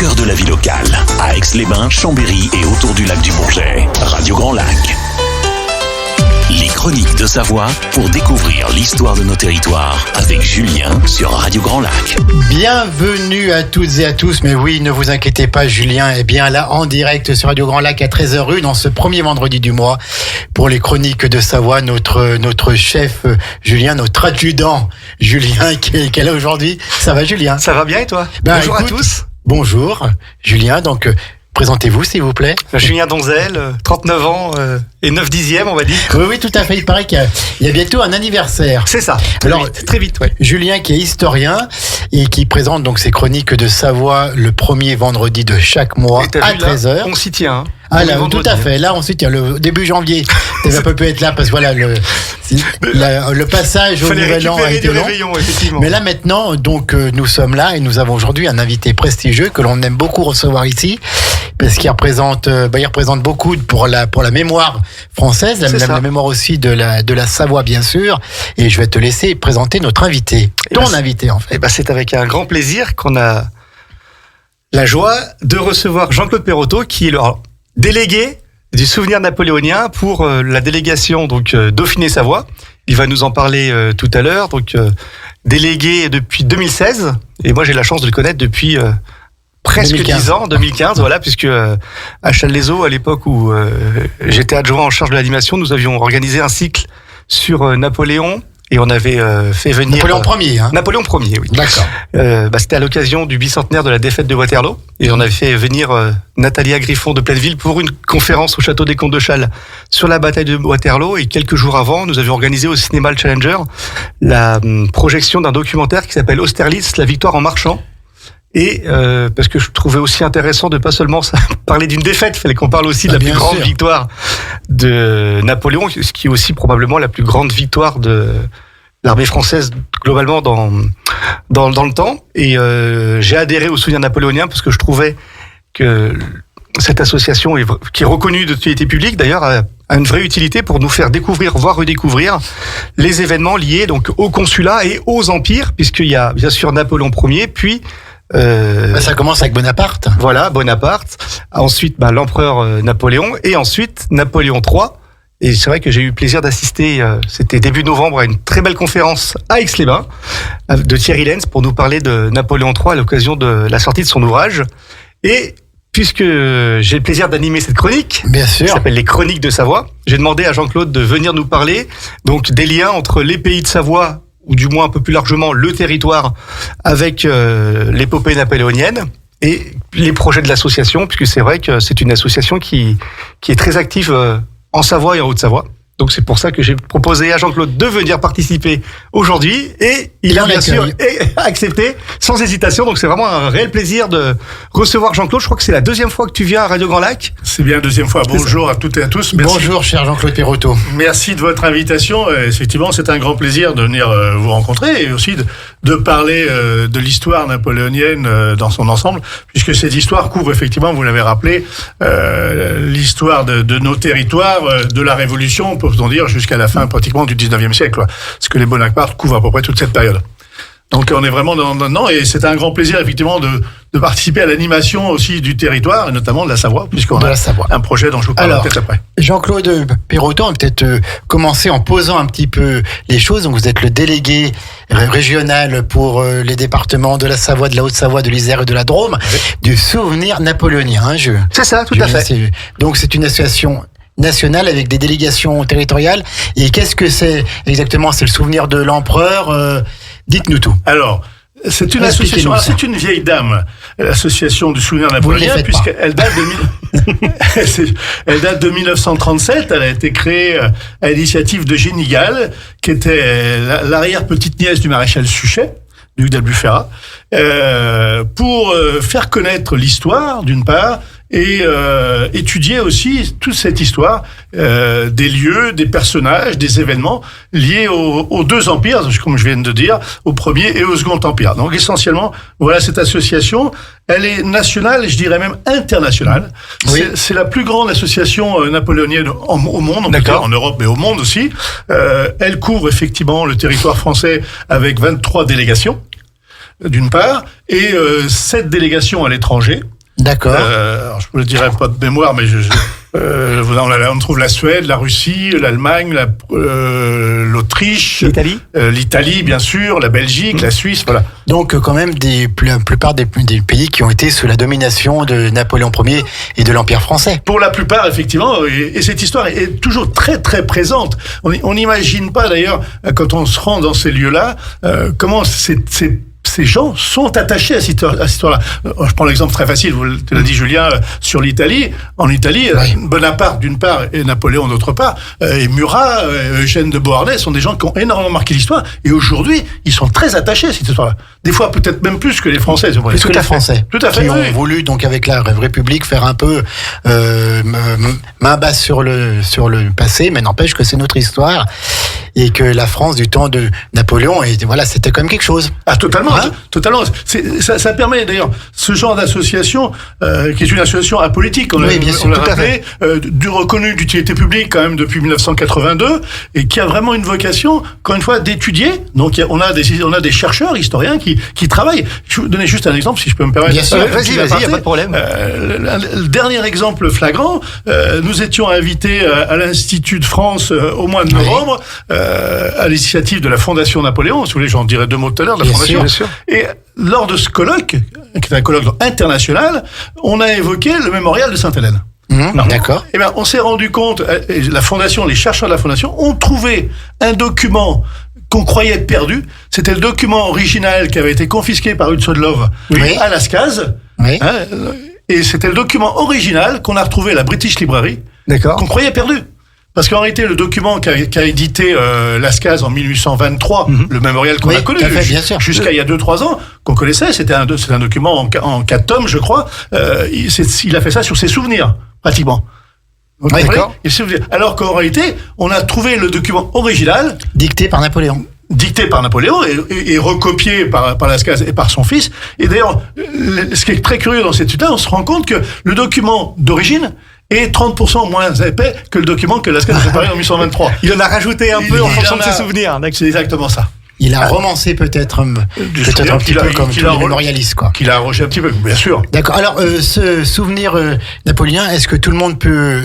cœur de la vie locale, à Aix-les-Bains, Chambéry et autour du lac du Bourget. Radio Grand Lac. Les Chroniques de Savoie pour découvrir l'histoire de nos territoires avec Julien sur Radio Grand Lac. Bienvenue à toutes et à tous, mais oui, ne vous inquiétez pas, Julien est bien là en direct sur Radio Grand Lac à 13h01 dans ce premier vendredi du mois pour les Chroniques de Savoie. Notre chef Julien, notre adjudant Julien qui est là aujourd'hui. Ça va, Julien? Ça va bien et toi? Bonjour à tous. Bonjour Julien, donc présentez-vous s'il vous plaît. Julien Donzel, 39 ans et 9 dixièmes on va dire. Oui, tout à fait, il paraît qu'il y a bientôt un anniversaire. C'est ça, très vite. Ouais. Julien qui est historien et qui présente donc ses Chroniques de Savoie le premier vendredi de chaque mois à 13h. On s'y tient. Hein. Ah là, tout à fait. Là, on s'y tient. Le début janvier, ça peut plus être là parce que voilà, le passage au Nouvel An a été long. Mais là maintenant, donc nous sommes là et nous avons aujourd'hui un invité prestigieux que l'on aime beaucoup recevoir ici parce qu'il représente, il représente beaucoup pour la mémoire française, la mémoire aussi de la Savoie bien sûr. Et je vais te laisser présenter notre invité, invité en fait. C'est avec un grand plaisir qu'on a la joie de recevoir Jean-Claude Perrotto qui est délégué du souvenir napoléonien pour la délégation donc Dauphiné-Savoie. Il va nous en parler tout à l'heure. Donc délégué depuis 2016 et moi j'ai la chance de le connaître depuis presque 10 ans, 2015, voilà, puisque à Challes-les-Eaux, à l'époque où j'étais adjoint en charge de l'animation, nous avions organisé un cycle sur Napoléon. Et on avait fait venir... Napoléon Ier, hein. Napoléon Ier, oui. D'accord. C'était à l'occasion du bicentenaire de la défaite de Waterloo. Et on avait fait venir Nathalie Griffon de Plaineville pour une conférence au Château des Comtes de Chasles sur la bataille de Waterloo. Et quelques jours avant, nous avions organisé au cinéma Le Challenger la projection d'un documentaire qui s'appelle Austerlitz, la victoire en marchant. Et parce que je trouvais aussi intéressant de pas seulement parler d'une défaite, il fallait qu'on parle aussi de la plus grande victoire de Napoléon, ce qui est aussi probablement la plus grande victoire de l'armée française globalement dans le temps. Et j'ai adhéré au souvenir napoléonien parce que je trouvais que cette association qui est reconnue d'utilité publique d'ailleurs a une vraie utilité pour nous faire découvrir, voire redécouvrir les événements liés donc au consulat et aux empires, puisqu'il y a bien sûr Napoléon Ier, puis ça commence avec Bonaparte. Voilà, Bonaparte. Ensuite, l'empereur Napoléon. Et ensuite, Napoléon III. Et c'est vrai que j'ai eu le plaisir d'assister, c'était début novembre, à une très belle conférence à Aix-les-Bains de Thierry Lenz pour nous parler de Napoléon III à l'occasion de la sortie de son ouvrage. Et puisque j'ai le plaisir d'animer cette chronique, bien sûr, qui s'appelle Les Chroniques de Savoie, j'ai demandé à Jean-Claude de venir nous parler donc des liens entre les pays de Savoie, ou du moins un peu plus largement le territoire avec l'épopée napoléonienne et les projets de l'association, puisque c'est vrai que c'est une association qui est très active en Savoie et en Haute-Savoie. Donc c'est pour ça que j'ai proposé à Jean-Claude de venir participer aujourd'hui et il a bien sûr accepté sans hésitation. Donc c'est vraiment un réel plaisir de recevoir Jean-Claude. Je crois que c'est la deuxième fois que tu viens à Radio Grand Lac. C'est bien la deuxième fois. Bonjour à toutes et à tous. Merci. Bonjour cher Jean-Claude Perrotto. Merci de votre invitation. Effectivement, c'est un grand plaisir de venir vous rencontrer et aussi de parler de l'histoire napoléonienne dans son ensemble, puisque cette histoire couvre effectivement, vous l'avez rappelé, l'histoire de nos territoires, de la Révolution, peut-on dire, jusqu'à la fin pratiquement du 19e siècle, quoi. Parce que les Bonaparte couvrent à peu près toute cette période. Donc on est vraiment dedans et c'est un grand plaisir effectivement de participer à l'animation aussi du territoire et notamment de la Savoie, puisqu'on a un projet dont je vous parlerai peut-être après. Jean-Claude Perrotto, on va peut-être commencer en posant un petit peu les choses. Donc vous êtes le délégué régional pour les départements de la Savoie, de la Haute-Savoie, de l'Isère et de la Drôme, du souvenir napoléonien. C'est ça, tout à fait. Donc c'est une association nationale avec des délégations territoriales. Et qu'est-ce que c'est exactement? C'est le souvenir de l'empereur. Dites-nous tout. Alors, c'est une association. Alors, c'est une vieille dame, l'association du souvenir napoléonien, puisqu'elle date elle date de 1937. Elle a été créée à l'initiative de Eugénie Gall, qui était l'arrière-petite-nièce du maréchal Suchet, duc d'Albufera, pour faire connaître l'histoire, d'une part, et étudier aussi toute cette histoire des lieux, des personnages, des événements liés aux deux empires, comme je viens de dire, au premier et au second empire. Donc essentiellement, voilà cette association. Elle est nationale, je dirais même internationale. Oui. C'est la plus grande association napoléonienne au monde, en Europe, mais au monde aussi. Elle couvre effectivement le territoire français avec 23 délégations. d'une part, et 7 délégations à l'étranger. D'accord. Alors je ne le dirai pas de mémoire, mais on trouve la Suède, la Russie, l'Allemagne, l'Autriche, l'Italie bien sûr, la Belgique, la Suisse, voilà. Donc quand même la plupart des pays qui ont été sous la domination de Napoléon Ier et de l'Empire français. Pour la plupart effectivement, et cette histoire est toujours très très présente. On n'imagine pas d'ailleurs quand on se rend dans ces lieux-là comment ces gens sont attachés à cette histoire-là. Je prends l'exemple très facile, vous l'as dit Julien, sur l'Italie. En Italie, Bonaparte d'une part et Napoléon d'autre part, et Murat, Eugène de Beauharnais sont des gens qui ont énormément marqué l'histoire. Et aujourd'hui, ils sont très attachés à cette histoire-là. Des fois, peut-être même plus que les Français. Plus que les Français. Tout à fait. Qui ont voulu, donc, avec la République, faire un peu main basse sur le passé, mais n'empêche que c'est notre histoire. Et que la France du temps de Napoléon, c'était quand même quelque chose. Ah, totalement. Totalement. Ça permet d'ailleurs ce genre d'association qui est une association apolitique. On l'a rappelé, du reconnu d'utilité publique quand même depuis 1982 et qui a vraiment une vocation, encore une fois, d'étudier. Donc on a des chercheurs, historiens qui travaillent. Je vais vous donner juste un exemple, si je peux me permettre. Bien sûr. Vas-y, il n'y a pas de problème. Le dernier exemple flagrant, nous étions invités à l'Institut de France au mois de novembre. À l'initiative de la Fondation Napoléon, si vous voulez, j'en dirai 2 mots tout à l'heure, de la Fondation. Bien sûr. Et lors de ce colloque, qui est un colloque international, on a évoqué le mémorial de Sainte-Hélène. D'accord. Eh bien, on s'est rendu compte, la Fondation, les chercheurs de la Fondation ont trouvé un document qu'on croyait perdu. C'était le document original qui avait été confisqué par Hudson Love à Lascaz. Oui. Et c'était le document original qu'on a retrouvé à la British Library, qu'on croyait perdu. Parce qu'en réalité, le document qu'a édité Lascaz en 1823, le mémorial qu'on a connu jusqu'à il y a 2-3 ans, qu'on connaissait, c'est un document en 4 tomes, je crois. Il a fait ça sur ses souvenirs, pratiquement. D'accord. Alors qu'en réalité, on a trouvé le document original dicté par Napoléon et recopié par Lascaz et par son fils. Et d'ailleurs, ce qui est très curieux dans cette étude-là, on se rend compte que le document d'origine est 30% moins épais que le document que Lascaz a préparé en 1823. Il en a rajouté un peu en fonction de ses souvenirs. C'est exactement ça. Il a romancé peut-être un petit peu comme tous les mémorialistes, quoi. Qu'il a arrogé un petit peu, bien sûr. D'accord. Alors, ce souvenir napoléen, est-ce que tout le monde peut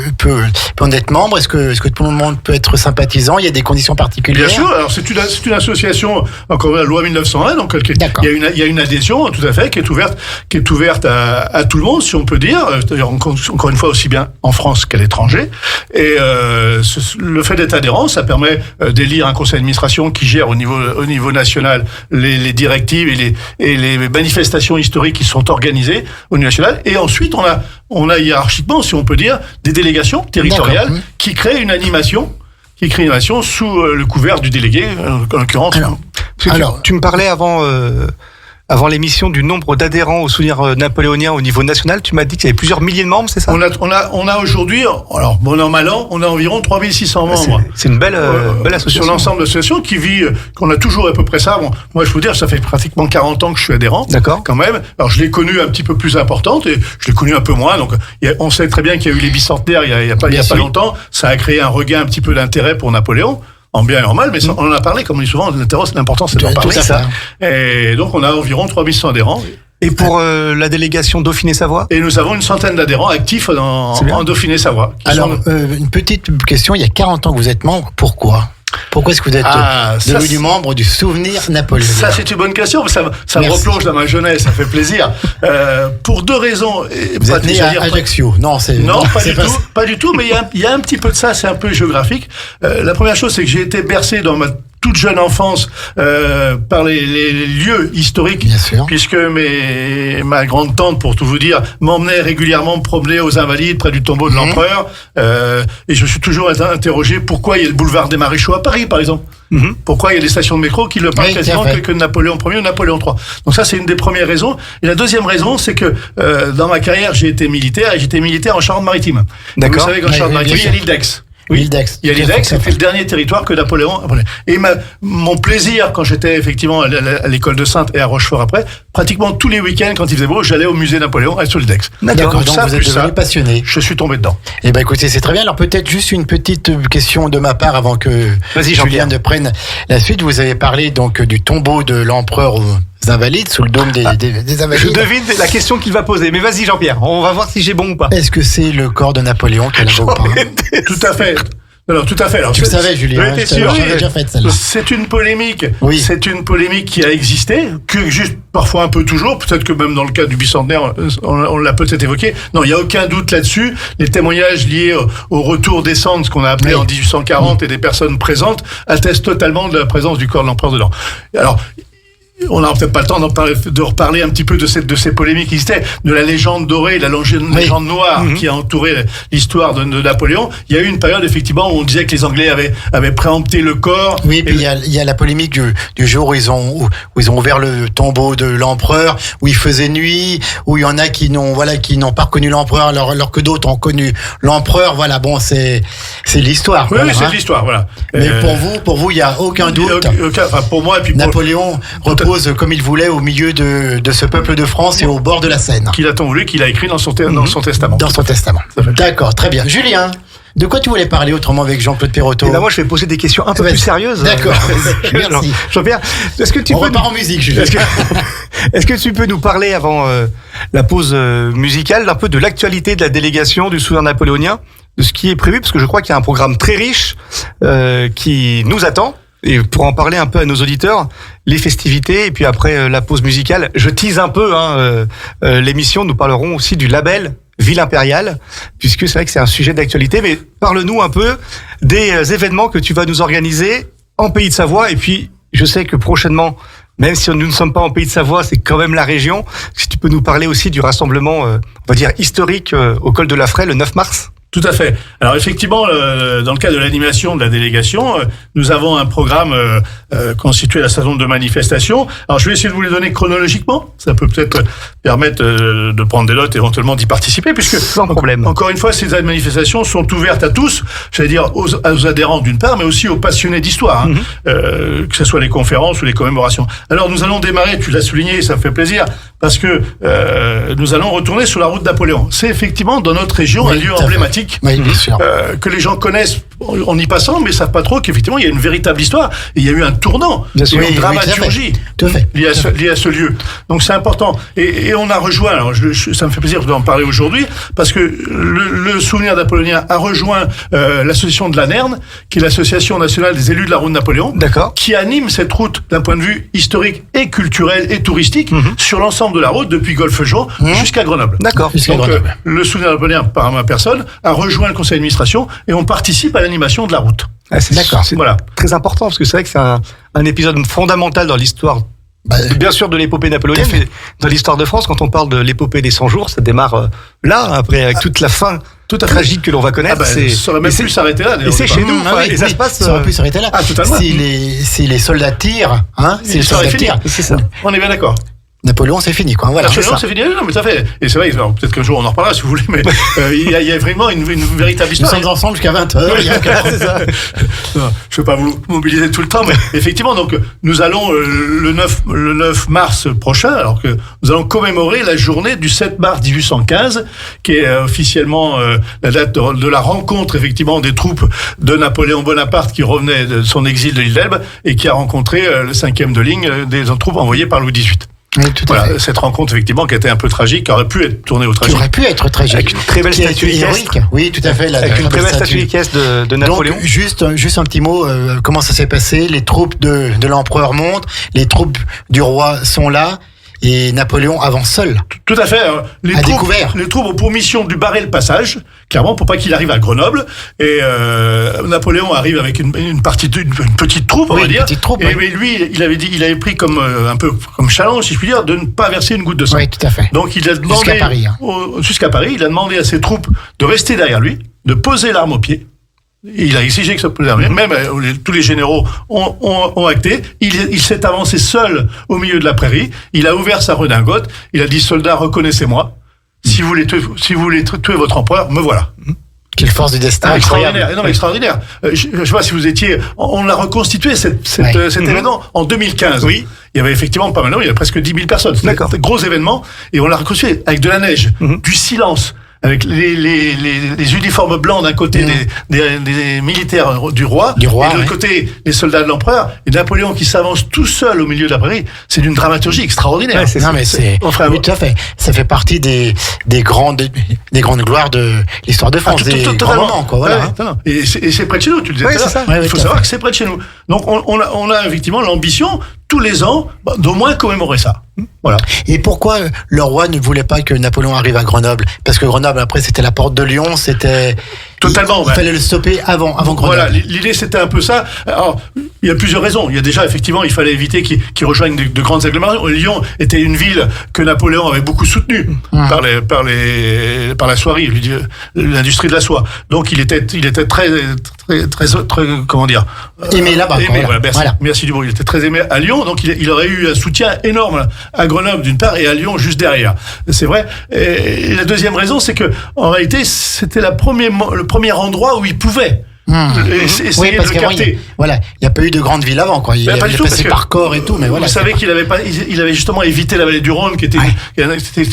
en être membre? Est-ce que tout le monde peut être sympathisant? Il y a des conditions particulières? Bien sûr. Alors, c'est une association, encore la loi 1901, donc il y a une adhésion, tout à fait, qui est ouverte à tout le monde, si on peut dire. C'est-à-dire, encore une fois, aussi bien en France qu'à l'étranger. Et le fait d'être adhérent, ça permet d'élire un conseil d'administration qui gère au niveau national les directives et les manifestations historiques qui sont organisées au niveau national. Et ensuite, on a hiérarchiquement, si on peut dire, des délégations territoriales qui créent une animation sous le couvert du délégué, en l'occurrence. Alors, tu me parlais avant l'émission du nombre d'adhérents au souvenir napoléonien au niveau national. Tu m'as dit qu'il y avait plusieurs milliers de membres, c'est ça? On a aujourd'hui, alors bon an mal an, on a environ 3600 membres. C'est une belle association. Sur l'ensemble de l'association qu'on a toujours à peu près ça. Bon, moi je peux dire, ça fait pratiquement 40 ans que je suis adhérent. D'accord. Quand même. Alors je l'ai connue un petit peu plus importante et je l'ai connue un peu moins. Donc on sait très bien qu'il y a eu les bicentenaires il y a pas longtemps. Ça a créé un regain un petit peu d'intérêt pour Napoléon. En bien et en mal, mais on en a parlé, comme on dit souvent, l'important c'est d'en parler. Ça. Et donc on a environ 3600 adhérents. Et pour la délégation Dauphiné-Savoie? Et nous avons une centaine d'adhérents actifs en Dauphiné-Savoie. Alors, une petite question, il y a 40 ans que vous êtes membre, pourquoi est-ce que vous êtes devenu membre du souvenir napoléonien? Ça, c'est une bonne question. Ça me replonge dans ma jeunesse, ça fait plaisir. Pour 2 raisons. Vous êtes né à Ajaccio? Non, pas du tout, mais il y a un petit peu de ça, c'est un peu géographique. La première chose, c'est que j'ai été bercé dans ma toute jeune enfance par les lieux historiques, bien sûr, puisque ma grande tante, pour tout vous dire, m'emmenait régulièrement me promener aux Invalides près du tombeau de l'empereur, et je suis toujours interrogé pourquoi il y a le boulevard des Maréchaux à Paris, par exemple. Pourquoi il y a des stations de métro qui ne parlent quasiment que Napoléon Ier ou Napoléon III. Donc ça, c'est une des premières raisons. Et la deuxième raison, c'est que dans ma carrière, j'ai été militaire, et j'étais militaire en Charente-Maritime. D'accord. Vous savez qu'en Charente-Maritime, il y a l'île d'Aix. Oui, il y a l'île d'Aix, c'était le dernier territoire que Napoléon. Et mon plaisir, quand j'étais effectivement à l'école de Saintes et à Rochefort après, pratiquement tous les week-ends, quand il faisait beau, j'allais au musée Napoléon à sur l'île d'Aix. D'accord, donc vous êtes devenu passionné. Je suis tombé dedans. Eh ben écoutez, c'est très bien. Alors peut-être juste une petite question de ma part avant que Julien ne prenne la suite. Vous avez parlé donc du tombeau de l'empereur Invalides, sous le dôme des Invalides. Je devine la question qu'il va poser. Mais vas-y, Jean-Pierre, on va voir si j'ai bon ou pas. Est-ce que c'est le corps de Napoléon qu'elle a ou pas? Tout à fait. Alors, tout à fait. Alors, tu le savais, Julien. J'avais déjà fait celle-là. C'est une polémique. Oui. C'est une polémique qui a existé, que juste parfois un peu toujours. Peut-être que même dans le cas du bicentenaire, on l'a peut-être évoqué. Non, il n'y a aucun doute là-dessus. Les témoignages liés au retour des cendres, ce qu'on a appelé en 1840, et des personnes présentes, attestent totalement de la présence du corps de l'empereur dedans. Alors, on n'a peut-être pas le temps de reparler un petit peu de ces polémiques qui existaient, de la légende dorée, la légende noire qui a entouré l'histoire de Napoléon. Il y a eu une période, effectivement, où on disait que les Anglais avaient préempté le corps. Oui, puis il y a la polémique du jour où ils ont ouvert le tombeau de l'empereur, où il faisait nuit, où il y en a qui n'ont pas reconnu l'empereur, alors que d'autres ont connu l'empereur. Voilà, bon, c'est l'histoire. Oui, voilà, c'est de l'histoire, voilà. Mais pour vous, il n'y a aucun doute. Enfin, pour moi, et puis Napoléon repose comme il voulait au milieu de ce peuple de France et au bord de la Seine. Qu'il a-t-on voulu, qu'il a écrit dans son testament. Dans son testament. D'accord, très bien. Julien, de quoi tu voulais parler autrement avec Jean-Claude Perrotto? Et là, moi, je vais poser des questions un peu plus sérieuses. D'accord. Merci. Jean-Pierre, on repart en musique, Julien. Est-ce que tu peux nous parler avant la pause musicale un peu de l'actualité de la délégation du souvenir napoléonien, de ce qui est prévu, parce que je crois qu'il y a un programme très riche qui nous attend. Et pour en parler un peu à nos auditeurs, les festivités et puis après la pause musicale, je tease un peu l'émission. Nous parlerons aussi du label Ville Impériale, puisque c'est vrai que c'est un sujet d'actualité. Mais parle-nous un peu des événements que tu vas nous organiser en Pays de Savoie. Et puis, je sais que prochainement, même si nous ne sommes pas en Pays de Savoie, c'est quand même la région. Si tu peux nous parler aussi du rassemblement, on va dire historique, au col de la Fraie le 9 mars. Tout à fait. Alors effectivement, dans le cadre de l'animation de la délégation, nous avons un programme constitué à la saison de manifestation. Alors je vais essayer de vous les donner chronologiquement. Ça peut peut-être permettre de prendre des notes et éventuellement d'y participer, puisque sans problème. Encore une fois, ces manifestations sont ouvertes à tous, j'allais dire aux adhérents d'une part, mais aussi aux passionnés d'histoire, que ce soit les conférences ou les commémorations. Alors nous allons démarrer, tu l'as souligné, ça me fait plaisir, parce que nous allons retourner sur la route de Napoléon. C'est effectivement dans notre région un lieu emblématique. Oui, bien sûr. Que les gens connaissent en y passant, mais savent pas trop qu'effectivement il y a une véritable histoire. Et il y a eu un tournant, une dramaturgie liée à ce lieu. Donc c'est important. Et on a rejoint, alors ça me fait plaisir d'en parler aujourd'hui, parce que le souvenir napoléonien a rejoint l'association de la Nerne, qui est l'association nationale des élus de la route de Napoléon, qui anime cette route d'un point de vue historique et culturel et touristique sur l'ensemble de la route, depuis Golfe-Jean jusqu'à Grenoble. D'accord. Donc le souvenir napoléonien, par ma personne, a rejoint le conseil d'administration et on participe à l'animation de la route. D'accord. C'est très important, parce que c'est vrai que c'est un épisode fondamental dans l'histoire, bien sûr de l'épopée napoléonienne, mais dans l'histoire de France. Quand on parle de l'épopée des 100 jours, ça démarre là, après, avec toute la fin tragique que l'on va connaître. Ça aurait même pu s'arrêter là. Et c'est chez nous, et ça se passe. Ça aurait pu s'arrêter là. Totalement. Si les soldats tirent, si les soldats tirent, c'est ça. On est bien d'accord. Napoléon, c'est fini, quoi. Voilà. Napoléon, c'est fini. Non, mais ça fait. Et c'est vrai, peut-être qu'un jour on en reparlera si vous voulez, mais il y a vraiment une véritable histoire. Nous sommes ensemble jusqu'à 20h. C'est ça. Non, je ne veux pas vous mobiliser tout le temps, mais effectivement, donc, nous allons le 9 mars prochain, alors que nous allons commémorer la journée du 7 mars 1815, qui est officiellement la date de la rencontre, effectivement, des troupes de Napoléon Bonaparte qui revenait de son exil de l'île d'Elbe et qui a rencontré le 5e de ligne des troupes envoyées par Louis XVIII. Oui, tout à fait. Cette rencontre, effectivement, qui était un peu tragique, qui aurait pu être tournée au tragique. Qui aurait pu être tragique. Avec une très belle statue équestre. Oui, tout à fait. Avec une très belle statue équestre de Napoléon. Donc, juste un petit mot, comment ça s'est passé? Les troupes de l'empereur montent, les troupes du roi sont là, et Napoléon avance seul. Tout à fait. Les troupes ont pour mission de lui barrer le passage, clairement, pour pas qu'il arrive à Grenoble. Et Napoléon arrive avec une petite troupe, on va dire. Petite troupe, mais lui, il avait pris comme un peu comme challenge, si je puis dire, de ne pas verser une goutte de sang. Oui, tout à fait. Donc il a demandé jusqu'à Paris, il a demandé à ses troupes de rester derrière lui, de poser l'arme au pied. Il a exigé que ça puisse arriver. Même tous les généraux ont acté. Il s'est avancé seul au milieu de la prairie. Il a ouvert sa redingote. Il a dit: soldats, reconnaissez-moi. Si vous voulez tuer votre empereur, me voilà. Quelle force du destin. Extraordinaire. Non, mais extraordinaire. Je ne sais pas si vous étiez. On l'a reconstitué cet événement en 2015. Oui. Il y avait effectivement pas mal. Il y avait presque 10 000 personnes. C'était un gros événement. Et on l'a reconstitué avec de la neige, du silence. avec les uniformes blancs d'un côté des militaires du roi et de l'autre côté les soldats de l'empereur, et Napoléon qui s'avance tout seul au milieu de la prairie. C'est d'une dramaturgie extraordinaire. Oui, tout à fait. Ça fait partie des grandes gloires de l'histoire de France. Des grands moments, quoi. Voilà. Et c'est près de chez nous, tu le disais. Il faut savoir que c'est près de chez nous. Donc on a effectivement l'ambition tous les ans d'au moins commémorer ça. Voilà. Et pourquoi le roi ne voulait pas que Napoléon arrive à Grenoble? Parce que Grenoble, après, c'était la porte de Lyon, c'était... Totalement. Il fallait le stopper avant Grenoble. Voilà, l'idée c'était un peu ça. Alors, il y a plusieurs raisons. Il y a déjà, effectivement, il fallait éviter qu'il rejoigne de grandes agglomérations. Lyon était une ville que Napoléon avait beaucoup soutenue par la soierie, l'industrie de la soie. Donc il était très comment dire, aimé là-bas. Merci du mot. Il était très aimé à Lyon, donc il aurait eu un soutien énorme à Grenoble d'une part et à Lyon juste derrière. C'est vrai. Et la deuxième raison, c'est que en réalité, c'était le premier endroit où il pouvait. Oui, parce qu'avant, il n'y a pas eu de grande ville avant, quoi. Il est passé par Corps et tout, mais voilà. Vous savez qu'il avait justement évité la vallée du Rhône, qui était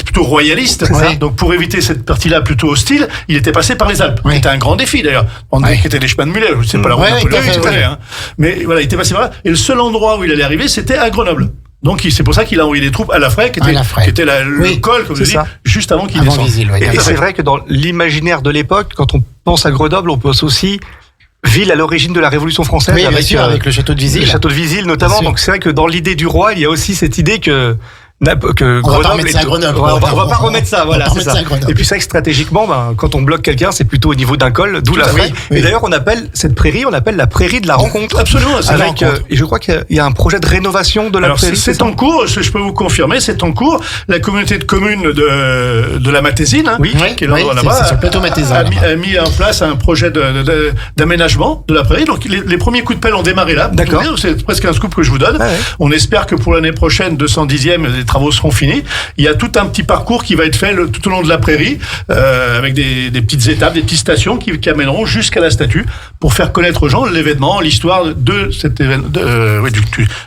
plutôt royaliste. Donc, pour éviter cette partie-là plutôt hostile, il était passé par les Alpes. C'était un grand défi, d'ailleurs. Qui était les chemins de Mulet. Je ne sais pas la route de Napoléon, mais voilà, il était passé par là. Et le seul endroit où il allait arriver, c'était à Grenoble. Donc c'est pour ça qu'il a envoyé des troupes à la Fraye, qui était le col, comme je dis, juste avant qu'il descende. Et c'est vrai que dans l'imaginaire de l'époque, quand on pense à Grenoble, on pense aussi ville à l'origine de la Révolution française, avec le château de Vizille. Le château de Vizille notamment. Donc c'est vrai que dans l'idée du roi, il y a aussi cette idée que Grenoble, on va pas remettre ça, voilà, c'est ça. Et puis c'est vrai que stratégiquement, quand on bloque quelqu'un, c'est plutôt au niveau d'un col, d'où la Fraye. Et d'ailleurs, on appelle cette prairie, la prairie de la rencontre. Absolument, c'est avec, et je crois qu'il y a un projet de rénovation de la prairie. C'est en cours, je peux vous confirmer, c'est en cours. La communauté de communes de la Matésine, qui est là-bas, sur le plateau Matésine, a mis en place un projet d'aménagement de la prairie. Donc les premiers coups de pelle ont démarré là. D'accord. C'est presque un scoop que je vous donne. On espère que pour l'année prochaine, 210e, les travaux seront finis. Il y a tout un petit parcours qui va être fait tout au long de la prairie, avec des petites étapes, des petites stations qui amèneront jusqu'à la statue pour faire connaître aux gens l'événement, l'histoire de cet événement,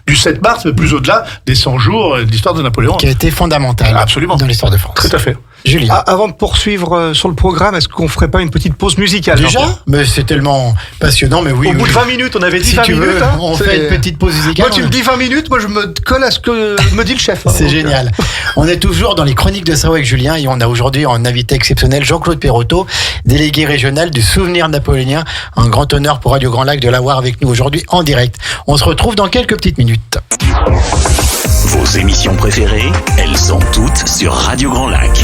du 7 mars, mais plus au-delà des 100 jours de l'histoire de Napoléon. Qui a été fondamental. Absolument. Dans l'histoire de France. Tout à fait. Julien. Avant de poursuivre sur le programme, est-ce qu'on ferait pas une petite pause musicale? Déjà? Mais c'est tellement passionnant, mais oui. Au bout de 20 minutes, on avait dit 20 minutes. On fait une petite pause musicale. Moi, tu me dis 20 minutes, moi je me colle à ce que me dit le chef. C'est génial. On est toujours dans les chroniques de Savoie avec Julien et on a aujourd'hui un invité exceptionnel, Jean-Claude Perrotto, délégué régional du souvenir napoléonien. Un grand honneur pour Radio Grand Lac de l'avoir avec nous aujourd'hui en direct. On se retrouve dans quelques petites minutes. Vos émissions préférées, elles sont toutes sur Radio Grand Lac.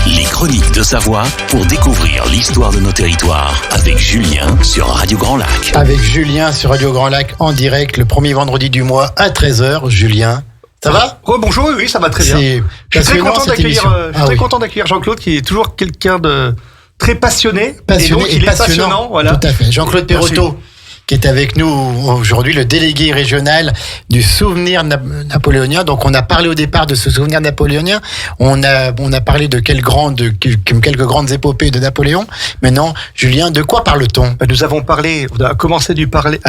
Les chroniques de Savoie pour découvrir l'histoire de nos territoires avec Julien sur Radio Grand Lac. Avec Julien sur Radio Grand Lac en direct le premier vendredi du mois à 13h. Julien, ça va? Bonjour, oui, ça va très bien. Je suis très content d'accueillir Jean-Claude qui est toujours quelqu'un de très passionné. Et donc il est passionnant. Voilà. Tout à fait. Jean-Claude Perrotto, qui est avec nous aujourd'hui, le délégué régional du souvenir napoléonien. Donc, on a parlé au départ de ce souvenir napoléonien. On a parlé de quelques grandes épopées de Napoléon. Maintenant, Julien, de quoi parle-t-on? Nous avons parlé, on a commencé à parler,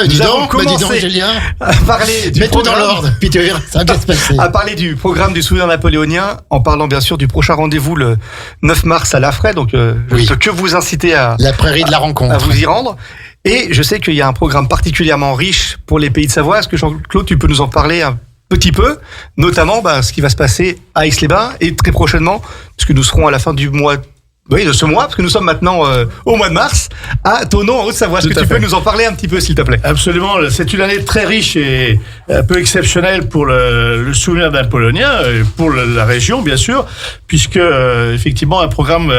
dis donc, Julien. À parler du mets tout dans l'ordre, puis tu verras, ça va bien se passer. À parler du programme du souvenir napoléonien, en parlant bien sûr du prochain rendez-vous le 9 mars à la Fraye. Donc, je ne peux que vous inciter la prairie de la rencontre. À vous y rendre. Et je sais qu'il y a un programme particulièrement riche pour les Pays de Savoie. Est-ce que Jean-Claude, tu peux nous en parler un petit peu, notamment ce qui va se passer à Aix-les-Bains et très prochainement, puisque nous serons à la fin du mois, de ce mois, parce que nous sommes maintenant au mois de mars, à Thonon en Haute-Savoie. Est-ce que tu peux nous en parler un petit peu, s'il te plaît? Absolument. C'est une année très riche et un peu exceptionnelle pour le souvenir napoléonien, et pour la région, bien sûr, puisque effectivement un programme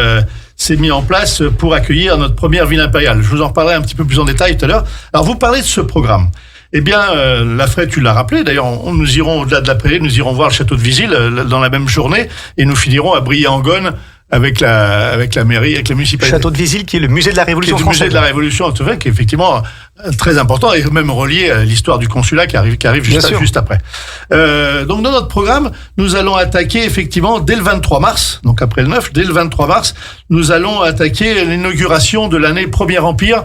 s'est mis en place pour accueillir notre première ville impériale. Je vous en reparlerai un petit peu plus en détail tout à l'heure. Alors, vous parlez de ce programme. Eh bien, la Fraye, tu l'as rappelé. D'ailleurs, nous irons au-delà de la prairie, nous irons voir le château de Vizille dans la même journée et nous finirons à Briey-en-Gonne avec la mairie, avec la municipalité. Château de Vizille, qui est le musée de la Révolution française. Le musée de la Révolution, tout fait, qui est effectivement très important et même relié à l'histoire du consulat qui arrive juste après. Donc, dans notre programme, nous allons attaquer effectivement dès le 23 mars, donc après le 9, dès le 23 mars, nous allons attaquer l'inauguration de l'année Premier Empire,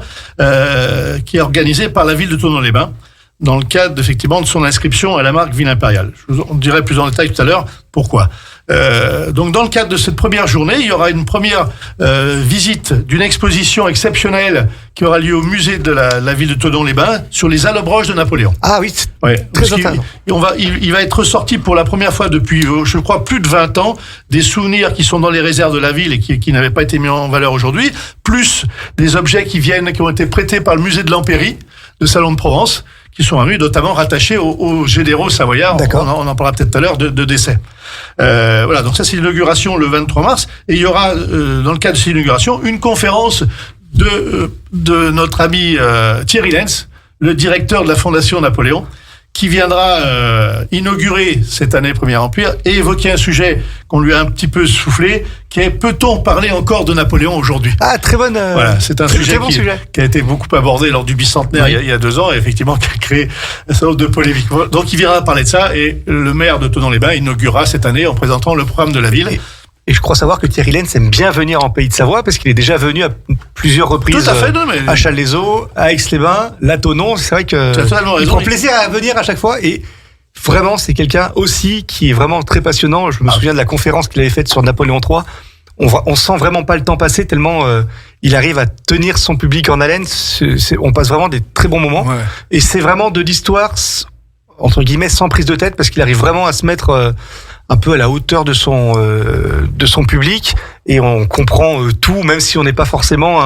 qui est organisée par la ville de Thonon-les-Bains. dans le cadre effectivement de son inscription à la marque Ville Impériale. Je vous en dirai plus en détail tout à l'heure pourquoi. Donc dans le cadre de cette première journée, il y aura une première visite d'une exposition exceptionnelle qui aura lieu au musée de la ville de Thonon-les-Bains sur les allobroges de Napoléon. Ah oui, très intéressant. Il va être ressorti pour la première fois depuis, je crois, plus de 20 ans, des souvenirs qui sont dans les réserves de la ville et qui n'avaient pas été mis en valeur aujourd'hui, plus des objets qui ont été prêtés par le musée de l'Empéry, de Salon de Provence, qui sont notamment rattachés aux généraux savoyards. On en parlera peut-être tout à l'heure de décès. Voilà, donc ça c'est l'inauguration le 23 mars. Et il y aura, dans le cadre de cette inauguration, une conférence de notre ami Thierry Lenz, le directeur de la Fondation Napoléon, qui viendra inaugurer cette année Premier Empire et évoquer un sujet qu'on lui a un petit peu soufflé, qui est: peut-on parler encore de Napoléon aujourd'hui ? Ah, très bonne. Voilà, c'est un sujet qui a été beaucoup abordé lors du bicentenaire il y a 2 ans, et effectivement qui a créé un certain nombre de polémiques. Donc il viendra parler de ça, et le maire de Thonon-les-Bains inaugurera cette année en présentant le programme de la ville. Et je crois savoir que Thierry Lenz aime bien venir en Pays de Savoie, parce qu'il est déjà venu à plusieurs reprises. Tout à fait, à Challes-les-Eaux, à Aix-les-Bains, là Thonon. C'est vrai que il prend plaisir à venir à chaque fois, et vraiment c'est quelqu'un aussi qui est vraiment très passionnant. Je me souviens de la conférence qu'il avait faite sur Napoléon III. On sent vraiment pas le temps passer tellement il arrive à tenir son public en haleine. On passe vraiment des très bons moments. Ouais. Et c'est vraiment de l'histoire entre guillemets sans prise de tête, parce qu'il arrive vraiment à se mettre un peu à la hauteur de son public, et on comprend tout, même si on n'est pas forcément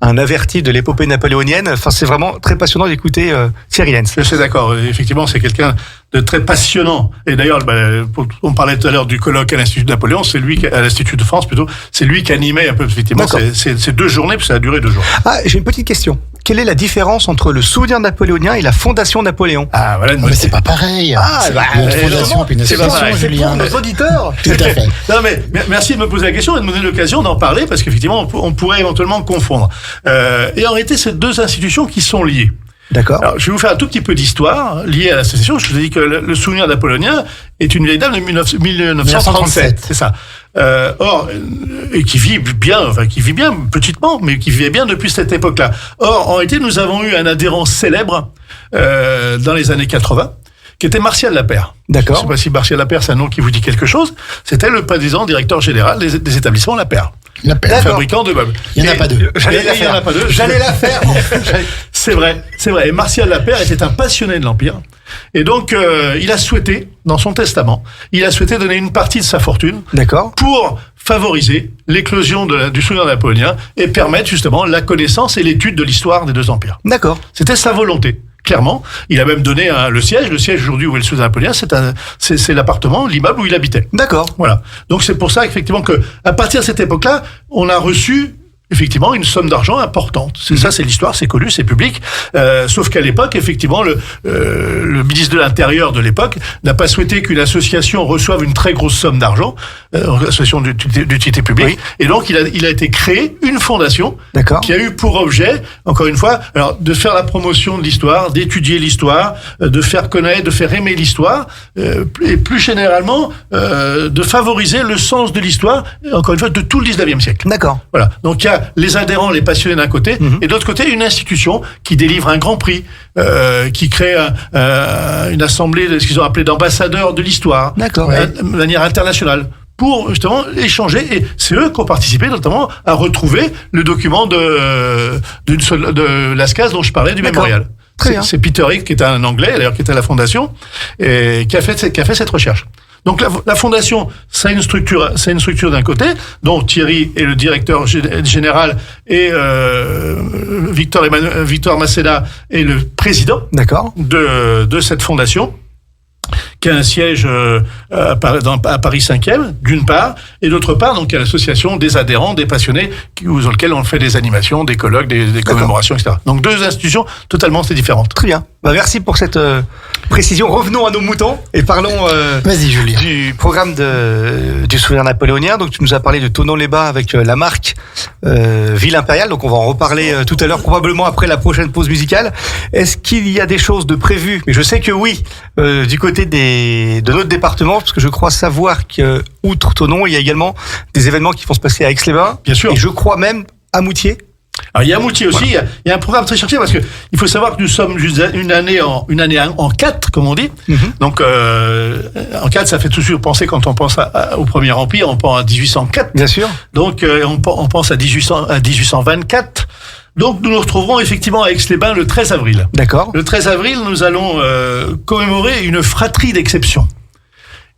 un averti de l'épopée napoléonienne. Enfin, c'est vraiment très passionnant d'écouter Thierry Lenz. Je suis d'accord. Effectivement, c'est quelqu'un de très passionnant. Et d'ailleurs, on parlait tout à l'heure du colloque à l'Institut de Napoléon, à l'Institut de France plutôt, c'est lui qui animait un peu, effectivement, ces 2 journées, puis ça a duré 2 jours. Ah, j'ai une petite question. Quelle est la différence entre le souvenir napoléonien et la Fondation Napoléon ? Ah, voilà. Mais c'est pas pareil. Une fondation puis une association, Julien. Nos auditeurs. Tout à fait. Non, mais merci de me poser la question et de me donner l'occasion d'en parler, parce qu'effectivement, on pourrait éventuellement confondre. Et en réalité, c'est 2 institutions qui sont liées. D'accord. Alors, je vais vous faire un tout petit peu d'histoire liée à l'association. Je vous ai dit que le souvenir napoléonien est une vieille dame de 1937. C'est ça. Or, et qui vit bien petitement, mais qui vivait bien depuis cette époque-là. Or, en réalité, nous avons eu un adhérent célèbre dans les années 80, qui était Martial Lapeyre. D'accord. Je ne sais pas si Martial Lapeyre, c'est un nom qui vous dit quelque chose. C'était le président directeur général des établissements Lapeyre. Fabricant de meubles. Il n'y en a pas 2. J'allais la faire. C'est vrai. Et Martial Lapeyre était un passionné de l'Empire. Et donc, il a souhaité, dans son testament, donner une partie de sa fortune. D'accord. Pour favoriser l'éclosion du souvenir napoléonien et permettre justement la connaissance et l'étude de l'histoire des 2 empires. D'accord. C'était sa volonté. Clairement, il a même donné le siège. Le siège aujourd'hui où est le souvenir napoléonien, c'est l'appartement, l'immeuble où il habitait. D'accord. Voilà. Donc c'est pour ça effectivement que à partir de cette époque-là, on a reçu effectivement une somme d'argent importante. C'est ça, c'est l'histoire, c'est connu, c'est public. Sauf qu'à l'époque, effectivement, le ministre de l'Intérieur de l'époque n'a pas souhaité qu'une association reçoive une très grosse somme d'argent, association d'utilité publique. Oui. Et donc, il a été créé une fondation qui a eu pour objet, encore une fois, alors de faire la promotion de l'histoire, d'étudier l'histoire, de faire connaître, de faire aimer l'histoire, et plus généralement, de favoriser le sens de l'histoire, encore une fois, de tout le 19e siècle. D'accord. Voilà. Donc, il y a les adhérents, les passionnés d'un côté, et de l'autre côté, une institution qui délivre un grand prix, qui crée une assemblée de ce qu'ils ont appelé d'ambassadeurs de l'histoire, de manière internationale, pour justement échanger. Et c'est eux qui ont participé notamment à retrouver le document de Lascaz dont je parlais, du mémorial. C'est Peter Hick, qui est un Anglais, d'ailleurs, qui était à la Fondation, et qui a fait cette recherche. Donc la Fondation, c'est une structure d'un côté, dont Thierry est le directeur général et Victor Maceda est le président de cette fondation, qui a un siège à Paris 5e, d'une part, et d'autre part, donc, il y a l'association des adhérents, des passionnés, dans lequel on fait des animations, des colloques, des commémorations, etc. Donc 2 institutions totalement différentes. Très bien. Merci pour cette précision. Revenons à nos moutons et parlons du programme du souvenir napoléonien. Donc tu nous as parlé de Thonon-les-Bains avec la marque Ville Impériale. Donc on va en reparler tout à l'heure, probablement après la prochaine pause musicale. Est-ce qu'il y a des choses de prévues ? Mais je sais que oui, du côté de notre département, parce que je crois savoir qu'outre Thonon, il y a également des événements qui vont se passer à Aix-les-Bains. Bien sûr. Et je crois même à Moutier. Alors il y a Moutier aussi, il y a un programme très cherché parce que il faut savoir que nous sommes une année en 4 comme on dit. Donc en 4 ça fait toujours penser quand on pense au Premier Empire, on pense à 1804. Bien sûr. Donc on pense à 1824. Donc nous nous retrouverons effectivement à Aix-les-Bains le 13 avril. D'accord. Le 13 avril, nous allons commémorer une fratrie d'exception.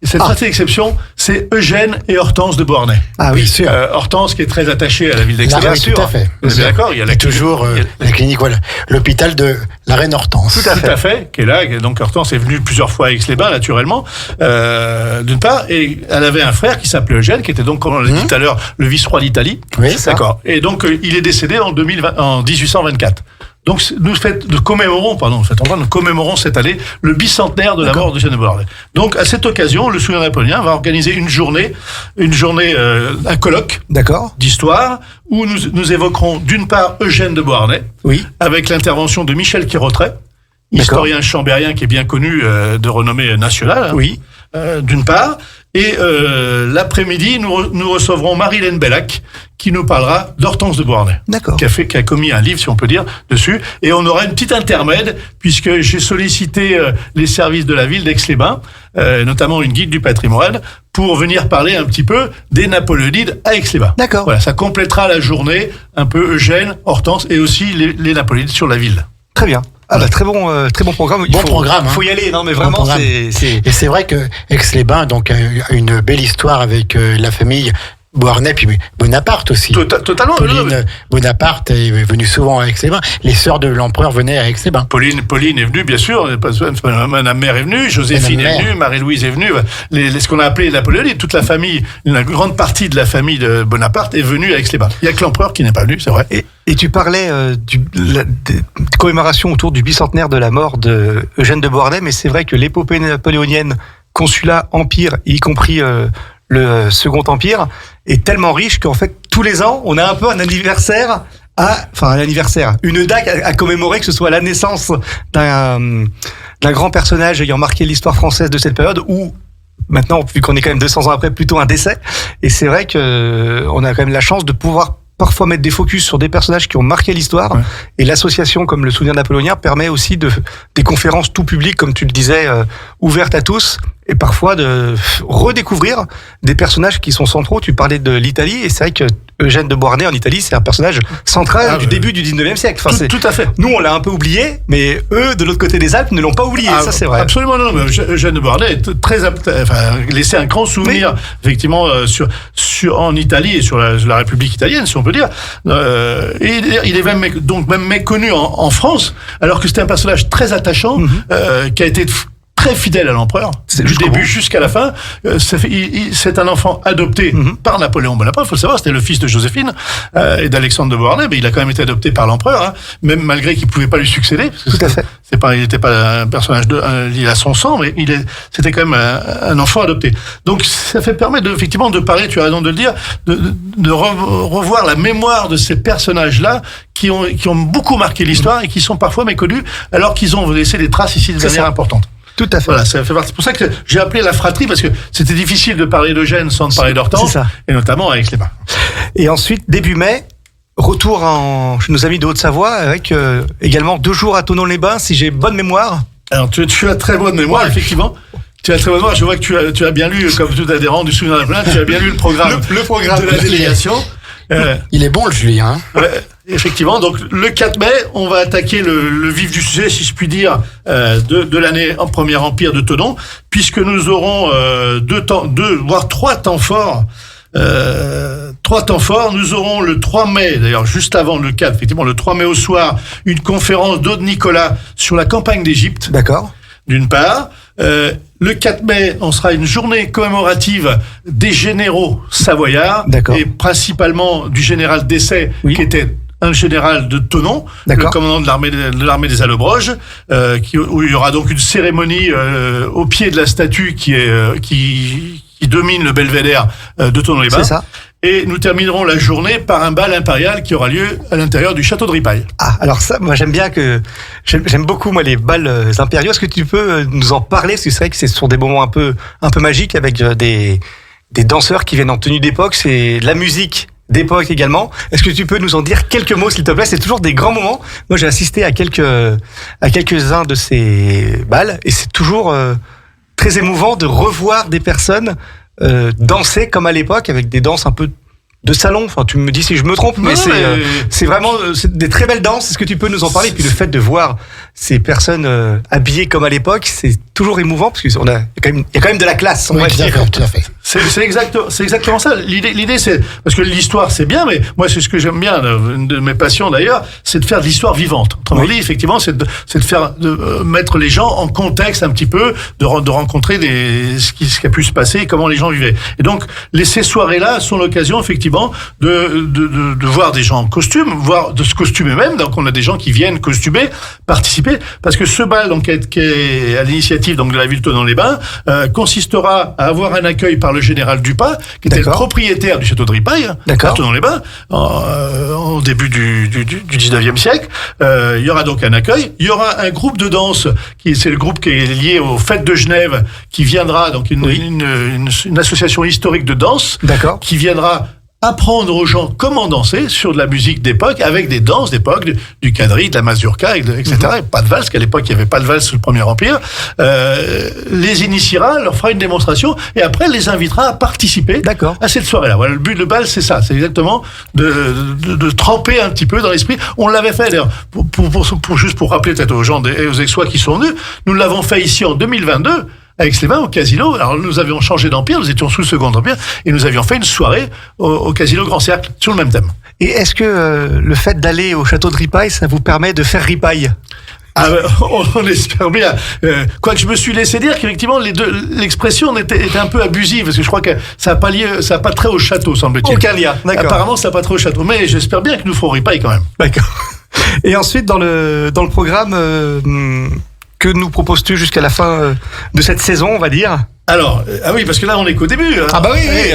Et cette fratrie d'exception, c'est Eugène et Hortense de Beauharnais. Ah oui, sûr. Hortense qui est très attachée à la ville d'Aix-les-Bains. Oui, tout à fait. Vous êtes d'accord? Il y a toujours la clinique, voilà, l'hôpital de la Reine Hortense. Tout à fait, qui est là. Donc Hortense est venue plusieurs fois à Aix-les-Bains, naturellement, d'une part. Et elle avait un frère qui s'appelait Eugène, qui était donc, comme on l'a dit tout à l'heure, le vice-roi d'Italie. Oui, c'est d'accord. Et donc il est décédé en 1824. Donc nous commémorons cette année le bicentenaire de la mort d'Eugène de Beauharnais. Donc à cette occasion, le Souvenir napoléonien va organiser une journée, un colloque d'histoire où nous évoquerons d'une part Eugène de Beauharnais, avec l'intervention de Michel Quirotret, historien chambérien qui est bien connu de renommée nationale, d'une part. Et l'après-midi, nous recevrons Marilène Bellac, qui nous parlera d'Hortense de Beauharnais, qui a commis un livre, si on peut dire, dessus. Et on aura une petite intermède, puisque j'ai sollicité les services de la ville d'Aix-les-Bains, notamment une guide du patrimoine, pour venir parler un petit peu des Napoléonides à Aix-les-Bains. D'accord. Voilà, ça complétera la journée, un peu Eugène, Hortense, et aussi les Napoléonides sur la ville. Très bien. Ah bah, très bon programme. Programme. Il faut y aller, non mais vraiment Et c'est vrai que Aix-les-Bains donc a une belle histoire avec la famille Beauharnais puis Bonaparte aussi. Totalement. Pauline Bonaparte est venue souvent à Aix-les-Bains. Les sœurs de l'empereur venaient à Aix-les-Bains. Pauline est venue, bien sûr. Madame Mère est venue, Joséphine est venue, Marie-Louise est venue. Ce qu'on a appelé Napoléonide, toute la famille, une grande partie de la famille de Bonaparte est venue à Aix-les-Bains. Il y a que l'empereur qui n'est pas venu, c'est vrai. Et tu parlais des commémorations autour du bicentenaire de la mort de Eugène de Beauharnais, mais c'est vrai que l'épopée napoléonienne, consulat, empire, y compris le Second Empire, est tellement riche qu'en fait, tous les ans, on a un peu un anniversaire une date à commémorer, que ce soit la naissance d'un grand personnage ayant marqué l'histoire française de cette période, ou maintenant, vu qu'on est quand même 200 ans après, plutôt un décès. Et c'est vrai que on a quand même la chance de pouvoir parfois mettre des focus sur des personnages qui ont marqué l'histoire. Ouais. Et l'association comme le Souvenir napoléonien permet aussi des conférences tout public, comme tu le disais, ouvertes à tous, et parfois de redécouvrir des personnages qui sont centraux. Tu parlais de l'Italie, et c'est vrai que Eugène de Beauharnais en Italie, c'est un personnage central du début du 19e siècle. Enfin, tout à fait. Nous, on l'a un peu oublié, mais eux, de l'autre côté des Alpes, ne l'ont pas oublié. Ça, c'est vrai. Absolument non. Mais Eugène de Beauharnais est laissé un grand souvenir, effectivement, en Italie et sur la République italienne, si on peut dire. Et il est même méconnu en France, alors que c'était un personnage très attachant, qui a été très fidèle à l'empereur, du début jusqu'à la fin. C'est un enfant adopté par Napoléon Bonaparte, il faut le savoir, c'était le fils de Joséphine et d'Alexandre de Beauharnais, mais il a quand même été adopté par l'empereur, même malgré qu'il ne pouvait pas lui succéder. Tout à fait. Il n'était pas un personnage lié à son sang, mais c'était quand même un enfant adopté. Donc ça permet effectivement de parler, tu as raison de le dire, de revoir la mémoire de ces personnages-là qui ont beaucoup marqué l'histoire et qui sont parfois méconnus, alors qu'ils ont laissé des traces ici de manière importante. Tout à fait. Voilà, ça fait partie. C'est pour ça que j'ai appelé la fratrie, parce que c'était difficile de parler d'Eugène sans parler d'Hortense, et notamment avec Aix-les-Bains. Et ensuite, début mai, retour chez nos amis de Haute-Savoie, avec également 2 jours à Thonon-les-Bains, si j'ai bonne mémoire. Alors, tu as très bonne mémoire, effectivement. Tu as très bonne mémoire. Je vois que tu as bien lu, comme tout adhérent du Souvenir napoléonien, tu as bien lu le programme, le programme de la délégation. Il est bon, le Julien. Effectivement, donc le 4 mai, on va attaquer le vif du sujet, si je puis dire, de l'année en Premier Empire de Thonon, puisque nous aurons 2 voire 3 temps forts. 3 temps forts. Nous aurons le 3 mai, d'ailleurs juste avant le 4, effectivement le 3 mai au soir, une conférence d'Aude Nicolas sur la campagne d'Égypte. D'accord. D'une part. Le 4 mai, on sera une journée commémorative des généraux savoyards. D'accord. Et principalement du général Dessay, qui était un général de Thonon, le commandant de l'armée des Allobroges, où il y aura donc une cérémonie au pied de la statue qui domine le belvédère de Thonon-les-Bains. C'est ça. Et nous terminerons la journée par un bal impérial qui aura lieu à l'intérieur du château de Ripaille. Ah, alors ça, moi j'aime beaucoup moi les bals impériaux. Est-ce que tu peux nous en parler? Parce que c'est vrai que ce sont des moments un peu magiques avec des danseurs qui viennent en tenue d'époque. C'est de la musique d'époque également. Est-ce que tu peux nous en dire quelques mots, s'il te plaît? C'est toujours des grands moments. Moi, j'ai assisté à quelques-uns de ces bals et c'est toujours très émouvant de revoir des personnes danser comme à l'époque, avec des danses un peu de salon. Enfin, tu me dis si je me trompe, mais c'est vraiment des très belles danses. Est-ce que tu peux nous en parler? Et puis le fait de voir ces personnes habillées comme à l'époque, c'est toujours émouvant parce qu'il y a quand même de la classe. Oui, tout à fait. C'est exactement ça. L'idée, c'est parce que l'histoire, c'est bien, mais moi, c'est ce que j'aime bien, une de mes passions d'ailleurs, c'est de faire de l'histoire vivante. Autrement dit, effectivement, c'est de mettre les gens en contexte un petit peu, de rencontrer ce qui a pu se passer et comment les gens vivaient. Et donc, ces soirées-là sont l'occasion, effectivement, de voir des gens en costume, voire de se costumer même. Donc, on a des gens qui viennent costumer, participer, parce que ce bal, donc, qui est à l'initiative donc de la ville de Thonon-les-Bains, consistera à avoir un accueil par le général Dupas, qui était le propriétaire du château de Ripaille, à Thonon-les-Bains, au début du 19e siècle. Il y aura donc un accueil. Il y aura un groupe de danse, c'est le groupe qui est lié aux Fêtes de Genève, qui viendra, donc une association historique de danse, qui viendra apprendre aux gens comment danser sur de la musique d'époque, avec des danses d'époque, du quadrille, de la mazurka, etc. Pas de valse, qu'à l'époque, il n'y avait pas de valse sous le Premier Empire. Les initiera, leur fera une démonstration, et après, les invitera à participer à cette soirée-là. Voilà, le but de bal, c'est ça. C'est exactement de tremper un petit peu dans l'esprit. On l'avait fait, d'ailleurs, juste pour rappeler peut-être aux gens et aux Aixois qui sont venus, nous l'avons fait ici en 2022, à Aix-les-Bains, au Casino. Alors, nous avions changé d'empire, nous étions sous le Second Empire, et nous avions fait une soirée au Casino Grand Cercle, sur le même thème. Et est-ce que le fait d'aller au château de Ripaille, ça vous permet de faire ripaille? On espère bien. Quoique je me suis laissé dire qu'effectivement, l'expression était un peu abusive, parce que je crois que ça n'a pas trait au château, semble-t-il. Aucun lien, d'accord. Apparemment, ça n'a pas trait au château, mais j'espère bien que nous ferons ripaille quand même. D'accord. Et ensuite, dans le programme, que nous proposes-tu jusqu'à la fin de cette saison, on va dire? Alors, oui, parce que là, on est qu'au début. Hein. Ah bah oui.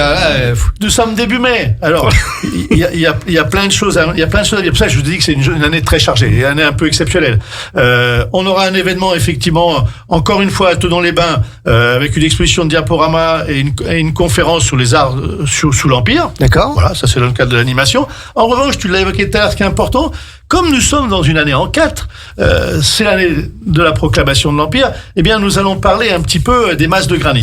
Nous sommes début mai. Alors, il y a plein de choses à dire. Pour ça, je vous dis que c'est une année très chargée, une année un peu exceptionnelle. On aura un événement, effectivement, encore une fois, à Thonon-les-Bains, avec une exposition de diaporama et une conférence sur les arts sous l'Empire. D'accord. Voilà, ça c'est dans le cadre de l'animation. En revanche, tu l'as évoqué tout à l'heure, ce qui est important, comme nous sommes dans une année en 4, c'est l'année de la proclamation de l'Empire, eh bien, nous allons parler un petit peu des masses de granit.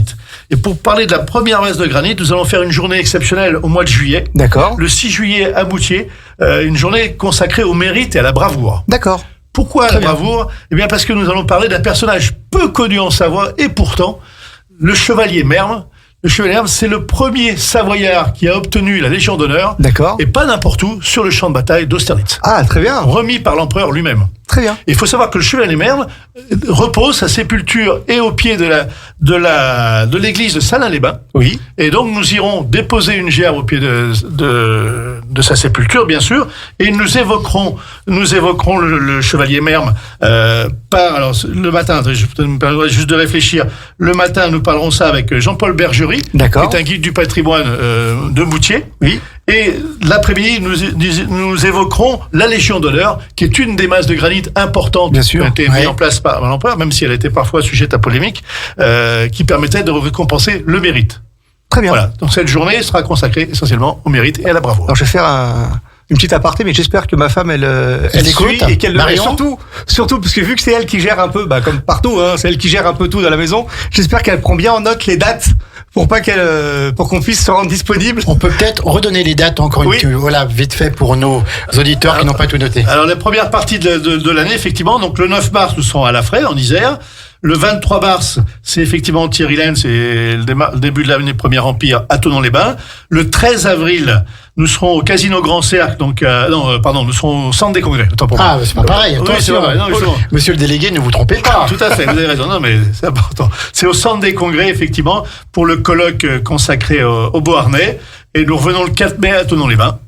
Et pour parler de la première masse de granit, nous allons faire une journée exceptionnelle au mois de juillet. D'accord. Le 6 juillet à Moutier, une journée consacrée au mérite et à la bravoure. D'accord. Pourquoi la bravoure? Eh bien, parce que nous allons parler d'un personnage peu connu en Savoie, et pourtant, le chevalier Merme. Le chevalier Merme, c'est le premier Savoyard qui a obtenu la Légion d'honneur. D'accord. Et pas n'importe où, sur le champ de bataille d'Austerlitz. Ah, très bien. Remis par l'empereur lui-même. Très bien. Il faut savoir que le chevalier Merme repose sa sépulture et au pied de l'église de Salins-les-Bains. Oui. Et donc nous irons déposer une gerbe au pied de sa sépulture, bien sûr, et nous évoquerons le chevalier Merme alors le matin. Je me permets juste de réfléchir. Le matin, nous parlerons ça avec Jean-Paul Bergerie, qui est un guide du patrimoine de Moutier. Oui. Et l'après-midi, nous évoquerons la Légion d'honneur, qui est une des masses de granit importantes qui a été mise en place par l'empereur, même si elle était parfois sujette à polémique, qui permettait de récompenser le mérite. Très bien. Voilà. Donc cette journée sera consacrée essentiellement au mérite et à la bravoure. Alors je vais faire une petite aparté, mais j'espère que ma femme elle écoute et qu'elle surtout parce que vu que c'est elle qui gère un peu, comme partout, hein, c'est elle qui gère un peu tout dans la maison. J'espère qu'elle prend bien en note les dates pour qu'on puisse se rendre disponible. On peut peut-être redonner les dates encore vite fait pour nos auditeurs qui n'ont pas tout noté. Alors la première partie de l'année, effectivement, donc le 9 mars, nous serons à La Fraye, en Isère. Le 23 mars, c'est effectivement Thierry-Laine, c'est le début de l'année Premier Empire à Thonon-les-Bains. Le 13 avril, nous serons au Casino Grand Cercle, nous serons au Centre des Congrès. C'est pas pareil. Oui, c'est vrai. Monsieur le délégué, ne vous trompez pas. Tout à fait, vous avez raison. Non, mais c'est important. C'est au Centre des Congrès, effectivement, pour le colloque consacré au Beauharnais. Et nous revenons le 4 mai à Thonon-les-Bains.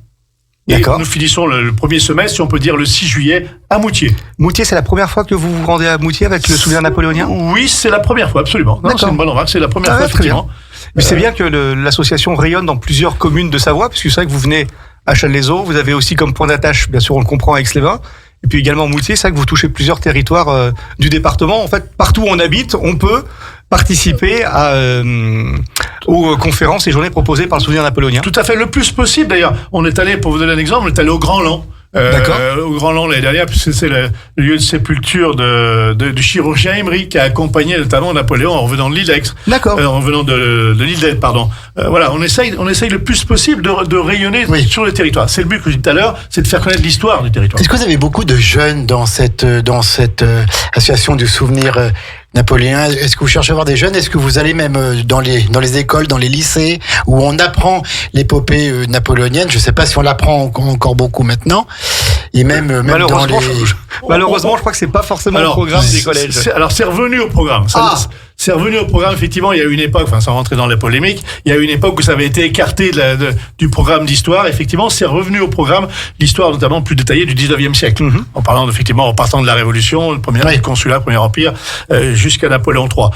Et nous finissons le premier semestre, si on peut dire, le 6 juillet à Moutier. Moutier, c'est la première fois que vous vous rendez à Moutier avec le souvenir napoléonien? Oui, c'est la première fois, absolument. Non, c'est une bonne remarque, c'est la première fois, effectivement. Mais c'est bien que l'association rayonne dans plusieurs communes de Savoie, puisque c'est vrai que vous venez à Challes-les-Eaux, vous avez aussi comme point d'attache, bien sûr, on le comprend, à Aix-les-Bains, et puis également Moutier, c'est vrai que vous touchez plusieurs territoires du département. En fait, partout où on habite, on peut participer aux conférences et journées proposées par le Souvenir napoléonien. Tout à fait, le plus possible d'ailleurs. On est allé, pour vous donner un exemple, on est allé au Grand Lent. Au Grand Lent l'année dernière, puisque c'est le lieu de sépulture du chirurgien Emery qui a accompagné notamment Napoléon en revenant de l'île d'Aix. D'accord. En venant de l'île d'Aix, pardon. Voilà, on essaye le plus possible de rayonner sur le territoire. C'est le but que je dis tout à l'heure, c'est de faire connaître l'histoire du territoire. Est-ce que vous avez beaucoup de jeunes dans cette association du souvenir napoléonien? Est-ce que vous cherchez à voir des jeunes? Est-ce que vous allez même dans les écoles, dans les lycées, où on apprend l'épopée napoléonienne? Je ne sais pas si on l'apprend encore beaucoup maintenant. Et même malheureusement, malheureusement, je crois que c'est pas forcément le programme des collèges. C'est revenu au programme. C'est revenu au programme, effectivement. Il y a eu une époque, sans rentrer dans la polémique, il y a eu une époque où ça avait été écarté du programme d'histoire. Effectivement, c'est revenu au programme l'histoire, notamment plus détaillée du 19e siècle. En partant de la Révolution, le premier consulat, le premier empire, jusqu'à Napoléon III.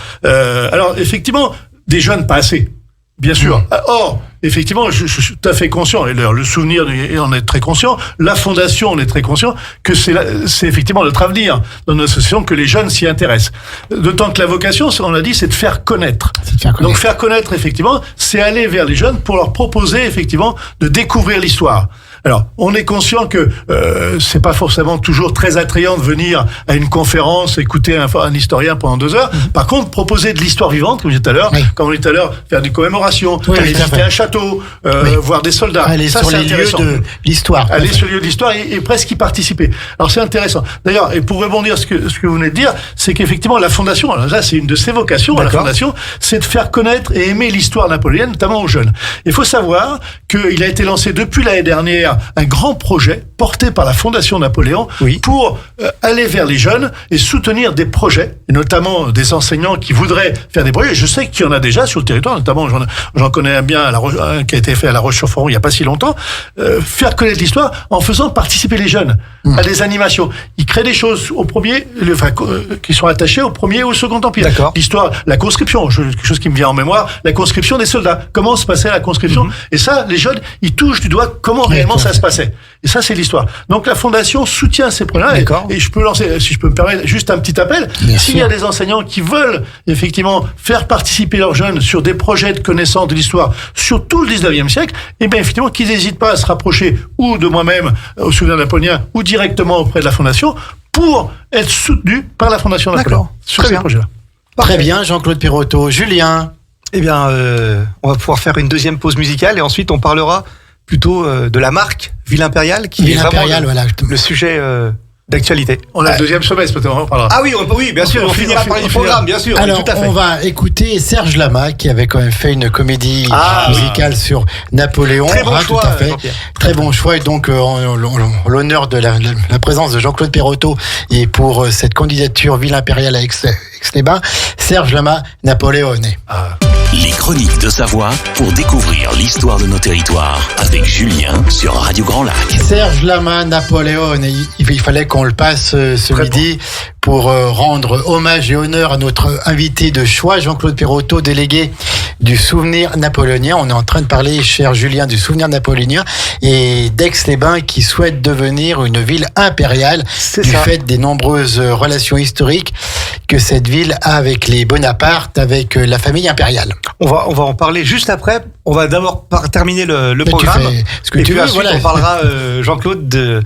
Alors, effectivement, des jeunes pas assez. Bien sûr. Or, effectivement, je suis tout à fait conscient, et le souvenir, on est très conscient, la fondation, on est très conscient, que c'est effectivement notre avenir dans notre association, que les jeunes s'y intéressent. D'autant que la vocation, on l'a dit, c'est de faire connaître. Donc faire connaître, effectivement, c'est aller vers les jeunes pour leur proposer, effectivement, de découvrir l'histoire. Alors, on est conscient que c'est pas forcément toujours très attrayant de venir à une conférence, écouter un historien pendant 2 heures. Par contre, proposer de l'histoire vivante, comme je disais tout à l'heure, faire des commémorations, visiter un château, voir des soldats. Aller sur les lieux de l'histoire. Aller sur les lieux de l'histoire et presque y participer. Alors, c'est intéressant. D'ailleurs, et pour rebondir ce que vous venez de dire, c'est qu'effectivement, la Fondation, alors là, c'est une de ses vocations, la Fondation, c'est de faire connaître et aimer l'histoire napoléonienne, notamment aux jeunes. Il faut savoir qu'il a été lancé depuis l'année dernière un grand projet porté par la Fondation Napoléon pour aller vers les jeunes et soutenir des projets, et notamment des enseignants qui voudraient faire des projets. Je sais qu'il y en a déjà sur le territoire, notamment j'en connais un bien qui a été fait à La Roche-sur-Foron il n'y a pas si longtemps. Faire connaître l'histoire en faisant participer les jeunes à des animations. Ils créent des choses qui sont attachées au premier et au second empire. L'histoire, la conscription, quelque chose qui me vient en mémoire, la conscription des soldats. Comment se passait la conscription? Et ça, les jeunes, ils touchent du doigt comment réellement ça se passait. Et ça, c'est l'histoire. Donc la Fondation soutient ces projets-là. Et je peux lancer, si je peux me permettre, juste un petit appel. S'il y a des enseignants qui veulent effectivement faire participer leurs jeunes sur des projets de connaissance de l'histoire sur tout le 19e siècle, eh bien effectivement qu'ils n'hésitent pas à se rapprocher ou de moi-même au Souvenir napoléonien ou directement auprès de la Fondation pour être soutenus par la Fondation Napoléon sur ces projets-là. Très bien, Jean-Claude Pirotto. Julien? Eh bien, on va pouvoir faire une deuxième pause musicale et ensuite on parlera plutôt de la marque Ville Impériale qui est vraiment le sujet d'actualité. On a le deuxième semestre, peut-être, on en parlera. Ah oui, bien sûr, on finira par le programme, bien sûr. Alors, on va écouter Serge Lama, qui avait quand même fait une comédie musicale sur Napoléon. Très bon choix, tout à fait. Très bon choix. Et donc, en l'honneur de la présence de Jean-Claude Pirotto et pour cette candidature Ville Impériale à Aix-les-Bains, Serge Lama, Napoléon. Les Chroniques de Savoie pour découvrir l'histoire de nos territoires avec Julien sur Radio Grand Lac. Serge Lama, Napoléon, il fallait qu'on le passe ce midi pour rendre hommage et honneur à notre invité de choix, Jean-Claude Pirotto, délégué du Souvenir napoléonien. On est en train de parler, cher Julien, du Souvenir napoléonien et d'Aix-les-Bains qui souhaite devenir une ville impériale fait des nombreuses relations historiques que cette ville a avec les Bonaparte, avec la famille impériale. On va en parler juste après. On va d'abord terminer le programme. Tu fais ensuite, on parlera, Jean-Claude, de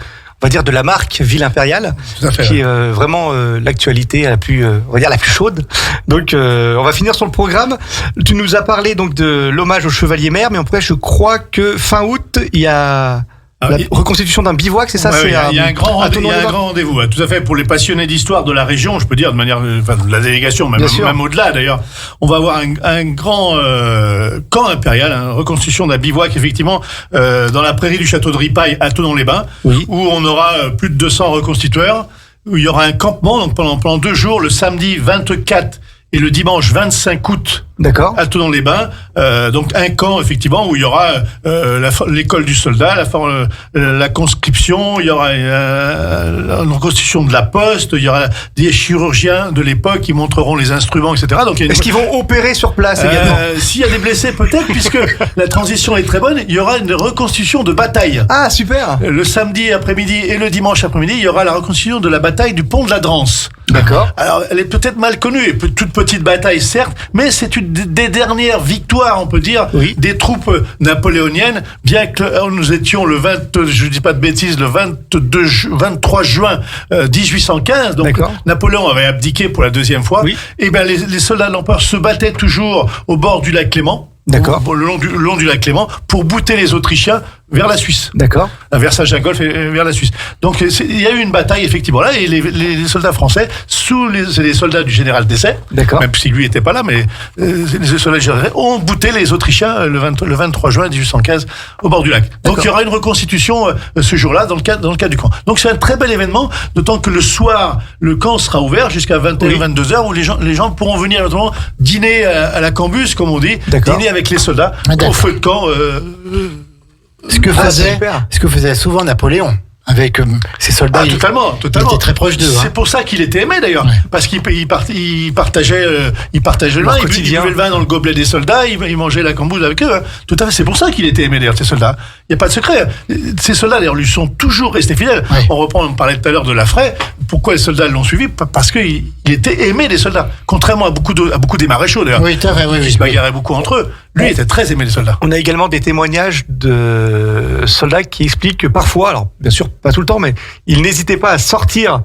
la marque Ville Impériale, qui est vraiment l'actualité la plus chaude. Donc, on va finir sur le programme. Tu nous as parlé donc de l'hommage au chevalier maire, mais en fait, je crois que fin août, il y a la reconstitution d'un bivouac, c'est ça? Il y a un grand rendez-vous, tout à fait, pour les passionnés d'histoire de la région, je peux dire, de manière, de la délégation, même au-delà d'ailleurs. On va avoir un grand camp impérial, une reconstitution d'un bivouac, effectivement, dans la prairie du château de Ripaille à Thonon-les-Bains, où on aura plus de 200 reconstituteurs, où il y aura un campement, donc pendant 2 jours, le samedi 24 et le dimanche 25 août D'accord. À Thonon-les-Bains. Donc un camp effectivement où il y aura l'école du soldat, la conscription, il y aura la reconstitution de la poste, il y aura des chirurgiens de l'époque qui montreront les instruments, etc. Donc est-ce qu'ils vont opérer sur place également? S'il y a des blessés, peut-être, puisque la transition est très bonne. Il y aura une reconstitution de bataille. Ah, super. Le samedi après-midi et le dimanche après-midi, il y aura la reconstitution de la bataille du pont de la Drance. D'accord. Alors, elle est peut-être mal connue, toute petite bataille, certes, mais c'est une des dernières victoires, on peut dire, des troupes napoléoniennes, bien que nous étions je dis pas de bêtises, le 23 juin 1815, donc D'accord. Napoléon avait abdiqué pour la deuxième fois, et ben les soldats de l'empereur se battaient toujours au bord du lac Léman. D'accord. Le long du lac Léman, pour bouter les Autrichiens vers la Suisse. D'accord. Vers Saint-Gingolph et vers la Suisse. Donc, il y a eu une bataille, effectivement, là, et les soldats français, c'est les soldats du général Dessay. D'accord. Même si lui n'était pas là, mais les soldats du général Dessay ont bouté les Autrichiens le 23 juin 1815 au bord du lac. Donc, il y aura une reconstitution ce jour-là dans le cadre du camp. Donc, c'est un très bel événement, d'autant que le soir, le camp sera ouvert jusqu'à 21-22h, où les gens pourront venir notamment dîner à la cambus, comme on dit, dîner avec les soldats au feu de camp. Ce que faisait souvent Napoléon avec ses soldats. Totalement. Il était très proche d'eux. C'est pour ça qu'il était aimé d'ailleurs, parce qu'il partageait le vin, il buvait le vin dans le gobelet des soldats, il mangeait la cambouze avec eux. Tout à fait. C'est pour ça qu'il était aimé d'ailleurs, ces soldats. Il n'y a pas de secret. Ces soldats d'ailleurs lui sont toujours restés fidèles. On parlait tout à l'heure de Laffray. Pourquoi les soldats l'ont suivi? Parce qu'il était aimé des soldats, contrairement à beaucoup des maréchaux d'ailleurs. Oui, tout à fait. Ils se bagarraient beaucoup entre eux. Lui était très aimé des soldats. On a également des témoignages de soldats qui expliquent que parfois, alors bien sûr pas tout le temps, mais ils n'hésitaient pas à sortir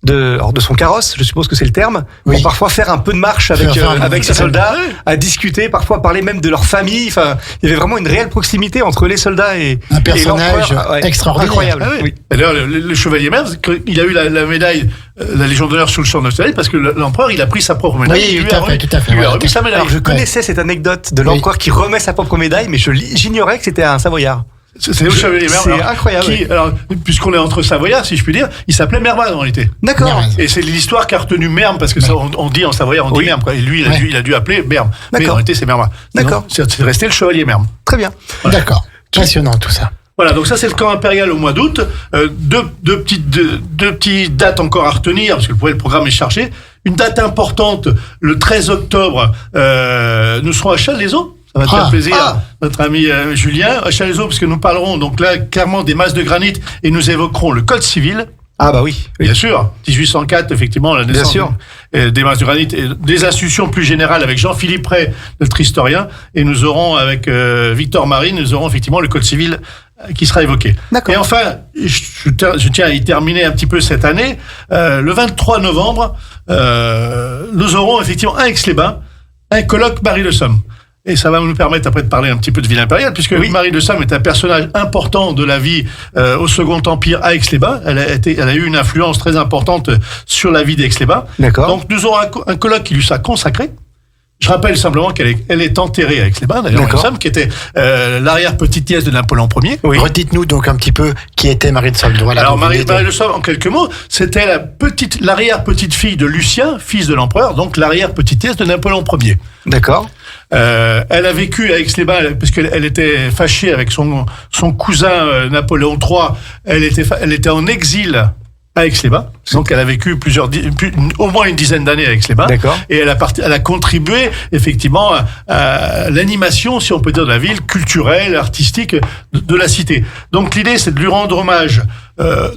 de son carrosse, je suppose que c'est le terme, pour parfois faire un peu de marche avec ces soldats, à discuter, parfois parler même de leur famille. Enfin, il y avait vraiment une réelle proximité entre les soldats et un personnage extraordinaire. Incroyable. D'ailleurs, le chevalier Merz, il a eu la médaille, la Légion d'honneur sous le champ de bataille, parce que l'empereur, il a pris sa propre médaille. Oui, tout à fait. Il lui a remis sa médaille. Alors, je connaissais cette anecdote de l'empereur qui remet sa propre médaille, mais j'ignorais que c'était un Savoyard. C'est le chevalier Merz. C'est incroyable. Alors, puisqu'on est entre Savoyards, si je puis dire, il s'appelait Mermaz en réalité. D'accord. Et c'est l'histoire qu'a retenu Merm, parce que ça, on dit en Savoyard, on dit Merm, quoi. Et lui, il a dû appeler Merm. Mais en réalité, c'est Mermaz. D'accord. C'est resté le chevalier Merm. Très bien. Voilà. D'accord. Passionnant tout ça. Voilà, donc ça c'est le camp impérial au mois d'août. Deux petites dates encore à retenir, parce que le programme est chargé. Une date importante, le 13 octobre, nous serons à Challes-les-Eaux. Ça va te faire plaisir, notre ami Julien. À Challes-les-Eaux, parce que nous parlerons donc là clairement des masses de granit et nous évoquerons le code civil. Ah bah oui. Bien sûr, 1804, effectivement, la naissance des masses de granit et des institutions plus générales avec Jean-Philippe Ray, notre historien, et nous aurons avec Victor Marie, nous aurons effectivement le code civil qui sera évoqué. D'accord. Et enfin, je tiens à y terminer un petit peu cette année, le 23 novembre, nous aurons effectivement à Aix-les-Bains un colloque Marie de Somme. Et ça va nous permettre après de parler un petit peu de ville impériale, puisque Marie de Somme est un personnage important de la vie au Second Empire à Aix-les-Bains. Elle a eu une influence très importante sur la vie d'Aix-les-Bains. D'accord. Donc nous aurons un colloque qui lui sera consacré. Je rappelle simplement qu'elle est enterrée à Aix-les-Bains, d'ailleurs, Marie de Somme, qui était l'arrière-petite-nièce de Napoléon Ier. Oui. Redites-nous donc un petit peu qui était Marie de Somme. Voilà, alors Marie de Somme, en quelques mots, c'était l'arrière-petite-fille de Lucien, fils de l'empereur, donc l'arrière-petite-nièce de Napoléon Ier. D'accord. Elle a vécu à Aix-les-Bains puisqu'elle était fâchée avec son cousin Napoléon III. Elle était en exil à Aix-les-Bains. Donc elle a vécu au moins une dizaine d'années à Aix-les-Bains. D'accord. Et elle a contribué effectivement à l'animation, si on peut dire, de la ville, culturelle, artistique de la cité. Donc l'idée, c'est de lui rendre hommage.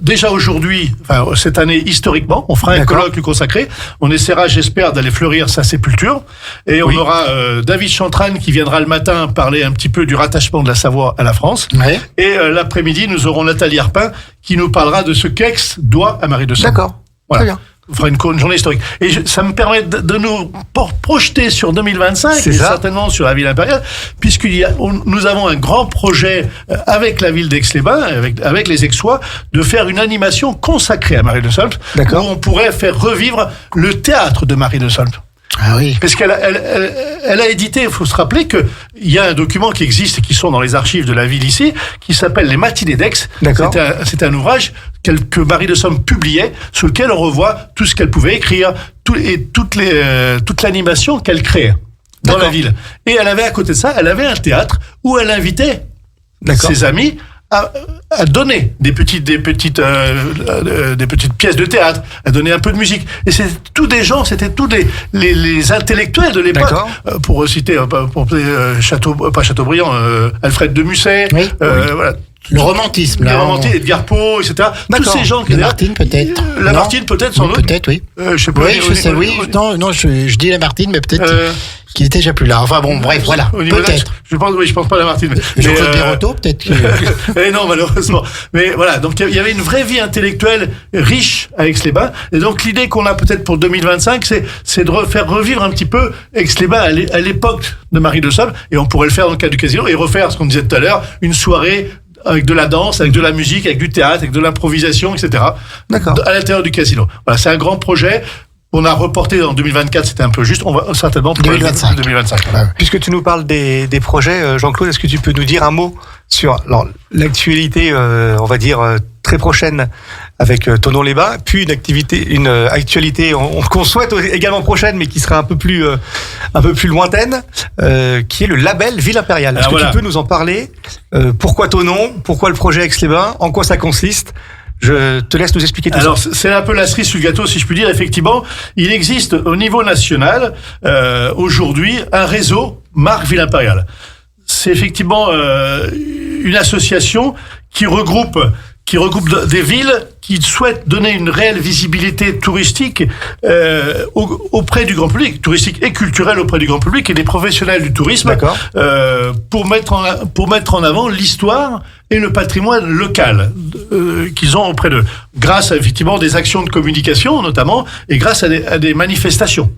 Déjà aujourd'hui, cette année historiquement, on fera un colloque lui consacré. On essaiera, j'espère, d'aller fleurir sa sépulture. Et on aura David Chantrane qui viendra le matin parler un petit peu du rattachement de la Savoie à la France. Oui. Et l'après-midi, nous aurons Nathalie Arpin qui nous parlera de ce qu'Aix doit à Marie de Somme. D'accord. Voilà. Très bien. On fera une journée historique. Et ça me permet de nous projeter sur 2025, et certainement sur la ville impériale, puisque nous avons un grand projet avec la ville d'Aix-les-Bains, avec les Aixois, de faire une animation consacrée à Marie de Somme, où on pourrait faire revivre le théâtre de Marie de Somme. Ah oui. Parce qu'elle a édité, il faut se rappeler qu'il y a un document qui existe et qui sont dans les archives de la ville ici, qui s'appelle Les Matinées d'Aix. D'accord. C'est un ouvrage que Marie de Somme publiait, sur lequel on revoit tout ce qu'elle pouvait écrire, toute l'animation qu'elle créait. dans la ville. Et elle avait à côté de ça, elle avait un théâtre où elle invitait ses amis à donner des petites pièces de théâtre, à donner un peu de musique. Et c'était tous des gens, c'était tous les intellectuels de l'époque. Pour citer, Chateaubriand, Alfred de Musset, voilà. Le romantisme, Edgar Poe, etc. Tous ces gens qui Lamartine peut-être. Lamartine peut-être sans doute. Peut-être oui. Je sais pas. Oui, je sais. Oui. Non, je dis Lamartine, mais peut-être qu'il était déjà plus là. Enfin bon, bref, voilà. Peut-être. Je pense pas à Lamartine. Jean-Claude Desroteaux, peut-être. Et non, malheureusement. Mais voilà, donc il y avait une vraie vie intellectuelle riche à Aix-les-Bains. Et donc l'idée qu'on a peut-être pour 2025, c'est de faire revivre un petit peu Aix-les-Bains à l'époque de Marie de Sable. Et on pourrait le faire dans le cadre du casino et refaire ce qu'on disait tout à l'heure, une soirée avec de la danse, avec de la musique, avec du théâtre, avec de l'improvisation, etc. À l'intérieur du casino. Voilà, c'est un grand projet. On a reporté en 2024, c'était un peu juste. On va certainement 2025. Puisque tu nous parles des projets, Jean-Claude, est-ce que tu peux nous dire un mot sur l'actualité, on va dire très prochaine avec Thonon-les-Bains, puis une actualité qu'on souhaite également prochaine, mais qui sera un peu plus lointaine, qui est le label Ville Impériale. Est-ce que tu peux nous en parler? Pourquoi Thonon? Pourquoi le projet Aix-les-Bains? En quoi ça consiste? Je te laisse nous expliquer tout ça. Alors, c'est un peu la cerise sur le gâteau, si je puis dire. Effectivement, il existe au niveau national, aujourd'hui, un réseau marque Ville Impériale. C'est effectivement une association qui regroupe des villes qui souhaitent donner une réelle visibilité touristique auprès du grand public, touristique et culturel auprès du grand public et des professionnels du tourisme, pour mettre en avant l'histoire et le patrimoine local qu'ils ont auprès d'eux, grâce à effectivement des actions de communication notamment et grâce à des manifestations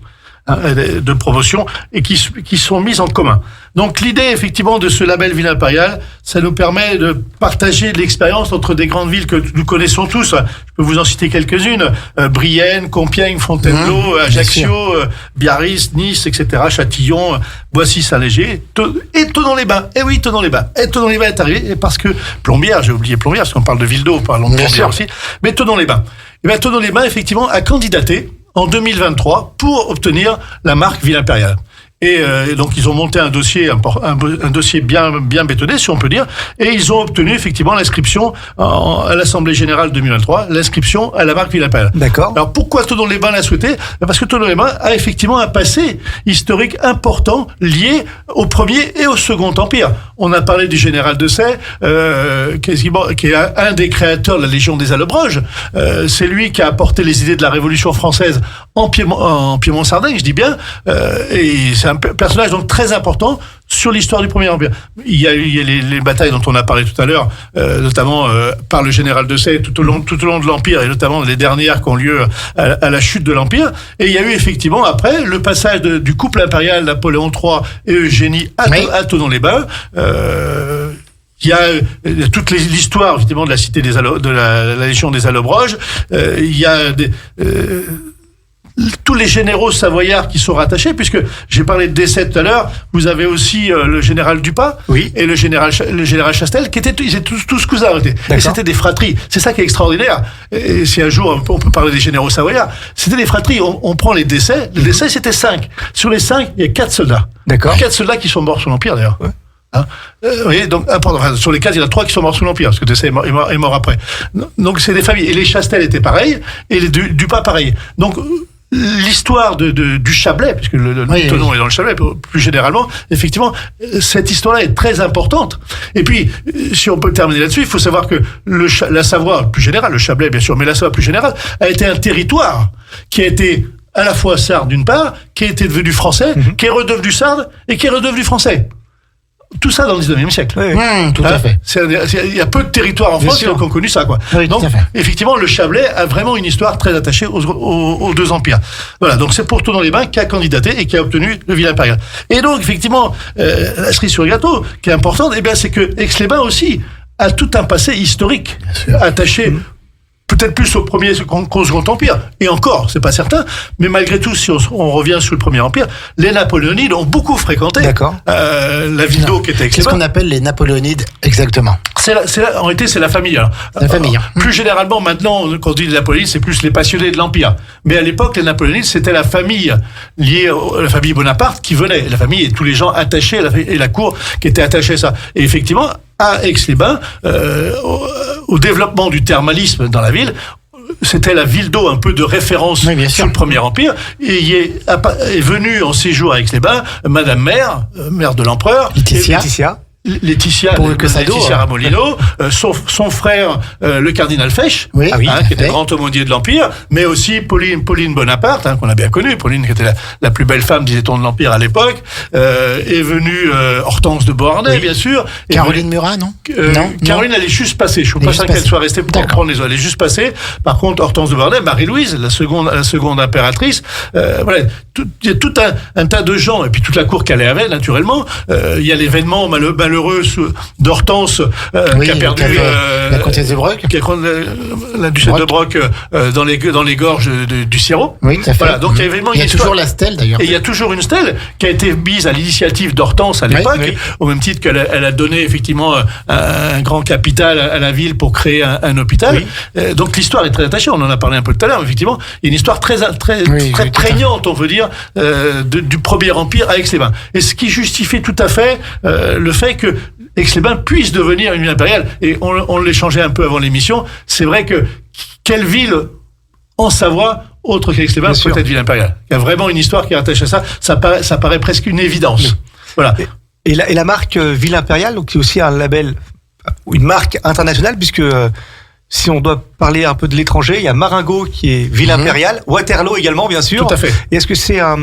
de promotion et qui sont mises en commun. Donc l'idée effectivement de ce label Ville Impériale, ça nous permet de partager de l'expérience entre des grandes villes que nous connaissons tous. Je peux vous en citer quelques-unes: Brienne, Compiègne, Fontainebleau, Ajaccio, Biarritz, Nice, etc., Châtillon, Boissy, Saint-Léger et Thonon-les-Bains. Et oui, Thonon-les-Bains. Et Thonon-les-Bains est arrivé et parce que Plombières, j'ai oublié Plombières parce qu'on parle de ville d'eau, parlons de Plombières aussi, mais Thonon-les-Bains. Et bien Thonon-les-Bains effectivement a candidaté en 2023 pour obtenir la marque Ville Impériale. Et donc ils ont monté un dossier bien bétonné, si on peut dire, et ils ont obtenu effectivement l'inscription à l'Assemblée Générale 2023, l'inscription à la marque Ville Impériale. D'accord. Alors pourquoi Thonon-les-Bains l'a souhaité? Parce que Thonon-les-Bains a effectivement un passé historique important lié au Premier et au Second Empire. On a parlé du général de Say, qui est un des créateurs de la Légion des Allobroges. C'est lui qui a apporté les idées de la Révolution française en Piémont-Sardaigne, je dis bien, et c'est un personnage donc très important sur l'histoire du Premier Empire. Il y a les batailles dont on a parlé tout à l'heure, notamment par le général de Say tout au long de l'Empire, et notamment les dernières qui ont lieu à la chute de l'Empire. Et il y a eu effectivement après le passage du couple impérial Napoléon III et Eugénie à Thonon-les-Bains. Il y a toute l'histoire effectivement de la cité de la Légion des Allobroges. Il y a tous les généraux savoyards qui sont rattachés, puisque j'ai parlé de décès tout à l'heure, vous avez aussi le général Dupas et le général Chastel, ils étaient tous cousins. Et c'était des fratries. C'est ça qui est extraordinaire. Et si un jour on peut parler des généraux savoyards, c'était des fratries. On prend les décès. Les décès, c'était 5. Sur les 5, il y a 4 soldats. D'accord. 4 soldats qui sont morts sous l'Empire, d'ailleurs. Ouais. Donc, sur les 4, il y en a 3 qui sont morts sous l'Empire, parce que Dessay est mort après. Donc, c'est des familles. Et les Chastel étaient pareils, et les Dupas pareils. Donc, l'histoire du Chablais, puisque le Thonon est dans le Chablais, plus généralement, effectivement, cette histoire-là est très importante. Et puis, si on peut terminer là-dessus, il faut savoir que la Savoie, plus générale, le Chablais, bien sûr, mais la Savoie plus générale, a été un territoire qui a été à la fois sarde d'une part, qui a été devenu français, qui est redevenu sarde et qui est redevenu français. Tout ça dans le 19e siècle. Tout à fait. Il y a peu de territoires en France qui ont connu ça, quoi. Oui, donc, effectivement, le Chablais a vraiment une histoire très attachée aux deux empires. Voilà. Donc, c'est pour Thonon-les-Bains qui a candidaté et qui a obtenu le Ville Impériale. Et donc, effectivement, la cerise sur le gâteau, qui est importante, c'est que Aix-les-Bains aussi a tout un passé historique attaché peut-être plus au premier qu'au Second Empire. Et encore, c'est pas certain. Mais malgré tout, si on revient sur le Premier Empire, les Napoléonides ont beaucoup fréquenté la ville d'Eau qui était Qu'est-ce qu'on appelle les Napoléonides exactement? En réalité, c'est la famille. Alors, la famille. Plus généralement, maintenant, quand on dit les Napoléonides, c'est plus les passionnés de l'Empire. Mais à l'époque, les Napoléonides, c'était la famille liée à la famille Bonaparte qui venait. La famille et tous les gens attachés et la cour qui était attachée à ça. Et effectivement, à Aix-les-Bains, au développement du thermalisme dans la ville, c'était la ville d'Eau un peu de référence sur le Premier Empire. Et est venue en séjour à Aix-les-Bains Madame mère de l'empereur. Laetitia Ramolino, son frère, le cardinal Fesch, qui était grand aumônier de l'Empire, mais aussi Pauline Bonaparte, qu'on a bien connue, Pauline qui était la plus belle femme, disait-on, de l'Empire à l'époque, est venue Hortense de Beauharnais, bien sûr. Caroline Murat, non? Caroline, elle est juste passée. Je ne suis pas sûr qu'elle soit restée pour prendre les autres. Elle est juste passée. Par contre, Hortense de Beauharnais, Marie-Louise, la seconde impératrice, voilà. Il y a tout un tas de gens, et puis toute la cour qu'elle avait, naturellement. Il y a l'événement malheureux d'Hortense qui a perdu la comtesse de Broc, la duchesse de Broc dans les gorges du Sirop. Oui, tout à fait. Voilà, donc il y a toujours la stèle d'ailleurs. Et il y a toujours une stèle qui a été mise à l'initiative d'Hortense à l'époque, au même titre qu'elle a donné effectivement un grand capital à la ville pour créer un hôpital. Donc l'histoire est très attachée. On en a parlé un peu tout à l'heure. Effectivement, il y a une histoire très prégnante, on veut dire, du Premier Empire à Aix-les-Bains. Et ce qui justifie tout à fait le fait que Aix-les-Bains puisse devenir une ville impériale. Et on l'échangeait un peu avant l'émission. C'est vrai que quelle ville en Savoie autre qu'Aix-les-Bains peut être ville impériale? Il y a vraiment une histoire qui est attachée à ça. Ça paraît presque une évidence. Voilà. Et la marque ville impériale, donc qui est aussi un label, une marque internationale, puisque si on doit parler un peu de l'étranger, il y a Marengo qui est ville impériale, Waterloo également, bien sûr. Tout à fait. Et est-ce que c'est un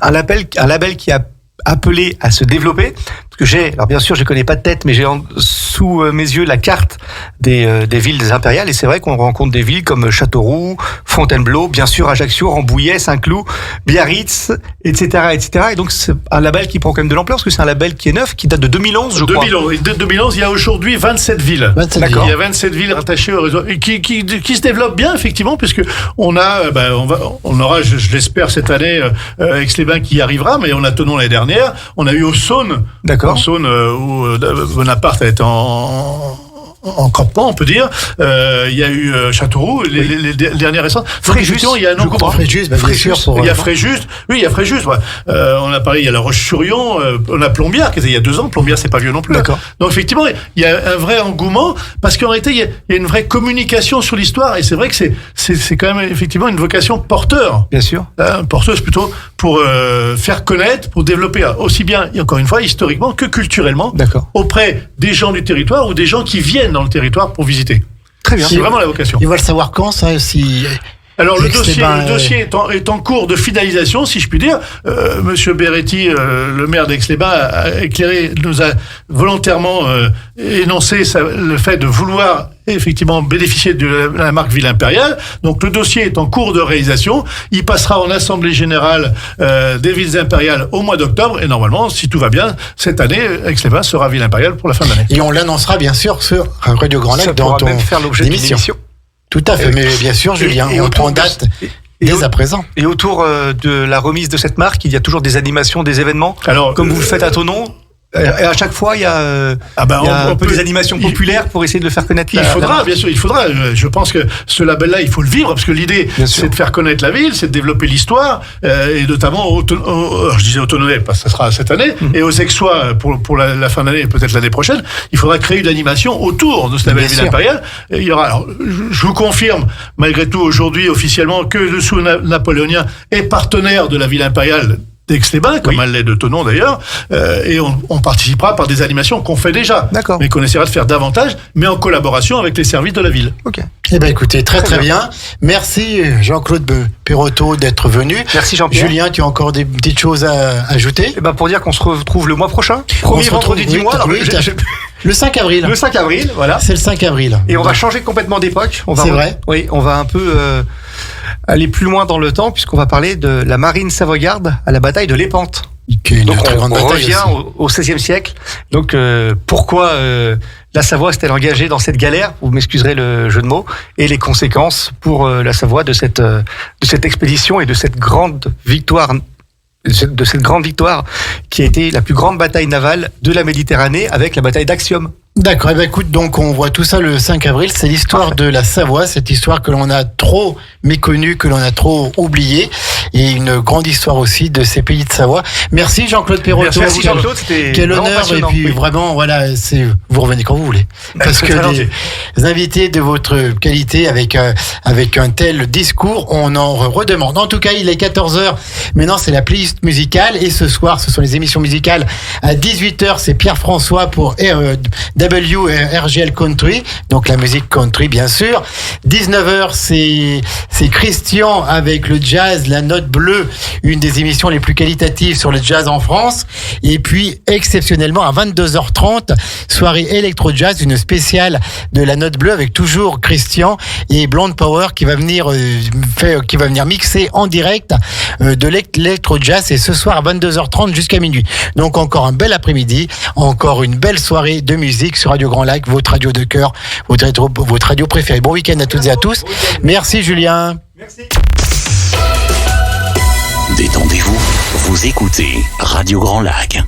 label qui a appelé à se développer? Parce que alors bien sûr, je connais pas de tête, mais j'ai sous mes yeux la carte des villes impériales, et c'est vrai qu'on rencontre des villes comme Châteauroux, Fontainebleau, bien sûr Ajaccio, Rambouillet, Saint-Cloud, Biarritz, etc. Et donc c'est un label qui prend quand même de l'ampleur, parce que c'est un label qui est neuf, qui date de 2011, je crois. 2011, il y a aujourd'hui 27 villes. Il y a 27 villes rattachées au réseau, et qui se développent bien, effectivement, puisque on aura, je l'espère, cette année, Aix-les-Bains qui y arrivera, mais on a Thonon l'année dernière, on a eu au Saône. En Saône, où Bonaparte a été en campement, on peut dire. Il y a eu Châteauroux, les dernières récentes. Fréjus, il y a un engouement. Fréjus, il y a Fréjus. Oui, il y a Fréjus. Ouais. On a parlé, il y a la Roche-sur-Yon, on a Plombières, qui était il y a 2 ans. Plombières, c'est pas vieux non plus. D'accord. Donc, effectivement, il y a un vrai engouement, parce qu'en réalité, il y a une vraie communication sur l'histoire, et c'est vrai que c'est quand même, effectivement, une vocation porteur. Bien sûr. Porteuse, plutôt, pour faire connaître, pour développer, aussi bien, et encore une fois, historiquement que culturellement, auprès des gens du territoire ou des gens qui viennent dans le territoire pour visiter. Très bien. C'est vraiment la vocation. Il va le savoir quand, ça, si... Alors le dossier est en cours de finalisation, si je puis dire. Monsieur Beretti, le maire d'Aix-les-Bains, nous a volontairement énoncé le fait de vouloir effectivement bénéficier de la marque ville impériale. Donc le dossier est en cours de réalisation. Il passera en assemblée générale des villes impériales au mois d'octobre, et normalement, si tout va bien, cette année, Aix-les-Bains sera ville impériale pour la fin de l'année. Et on l'annoncera bien sûr sur Radio Grand Lac dans ton faire l'objet d'une émission. Tout à fait, mais bien sûr, Julien, on prend date dès à présent. Et autour de la remise de cette marque, il y a toujours des animations, des événements, comme vous le faites à Thonon. Et à chaque fois, il y a un peu des animations populaires pour essayer de le faire connaître. Bien sûr, il faudra. Je pense que ce label-là, il faut le vivre, parce que l'idée, c'est de faire connaître la ville, c'est de développer l'histoire, et notamment, je disais au Tononnais, parce que ça sera cette année, et aux Aixois pour la fin d'année, peut-être l'année prochaine, il faudra créer une animation autour de ce label ville impériale. Et il y aura, alors, je vous confirme, malgré tout, aujourd'hui, officiellement, que le sous-napoléonien est partenaire de la ville impériale d'Aix-les-Bains, comme elle l'est de Thonon d'ailleurs, et on participera par des animations qu'on fait déjà, mais qu'on essaiera de faire davantage, mais en collaboration avec les services de la ville. Eh bien écoutez, très bien. Merci Jean-Claude Perrotteau d'être venu. Merci Jean-Pierre. Julien, tu as encore des petites choses à ajouter? Pour dire qu'on se retrouve le mois prochain, premier vendredi du mois. Le 5 avril. Le 5 avril, voilà. C'est le 5 avril. Et on va changer complètement d'époque. C'est vrai. Oui, on va un peu aller plus loin dans le temps, puisqu'on va parler de la marine savoyarde à la bataille de Lépante. Donc on revient au XVIe siècle. Donc pourquoi la Savoie s'est-elle engagée dans cette galère, vous m'excuserez le jeu de mots, et les conséquences pour la Savoie de cette expédition et de cette grande victoire qui a été la plus grande bataille navale de la Méditerranée avec la bataille d'Actium. D'accord, et écoute, donc on voit tout ça le 5 avril, c'est l'histoire de la Savoie, cette histoire que l'on a trop méconnue, que l'on a trop oubliée, et une grande histoire aussi de ces pays de Savoie. Merci Jean-Claude Perrotto. Merci Jean-Claude, c'était quel honneur, et puis vraiment, voilà, vous revenez quand vous voulez. Parce que les invités de votre qualité avec un tel discours, on en redemande. En tout cas, il est 14h, maintenant c'est la playlist musicale, et ce soir, ce sont les émissions musicales. À 18h, c'est Pierre-François pour WRGL Country, donc la musique country bien sûr. 19h, c'est Christian avec le jazz, la note bleue, une des émissions les plus qualitatives sur le jazz en France. Et puis exceptionnellement à 22h30, soirée électro-jazz, une spéciale de la note bleue avec toujours Christian et Blonde Power qui va venir mixer en direct de l'électro-jazz, et ce soir à 22h30 jusqu'à minuit. Donc encore un bel après-midi, encore une belle soirée de musique sur Radio Grand Lac, votre radio de cœur, votre radio préférée. Bon week-end à toutes et à tous. Merci Julien. Merci. Détendez-vous, vous écoutez Radio Grand Lac.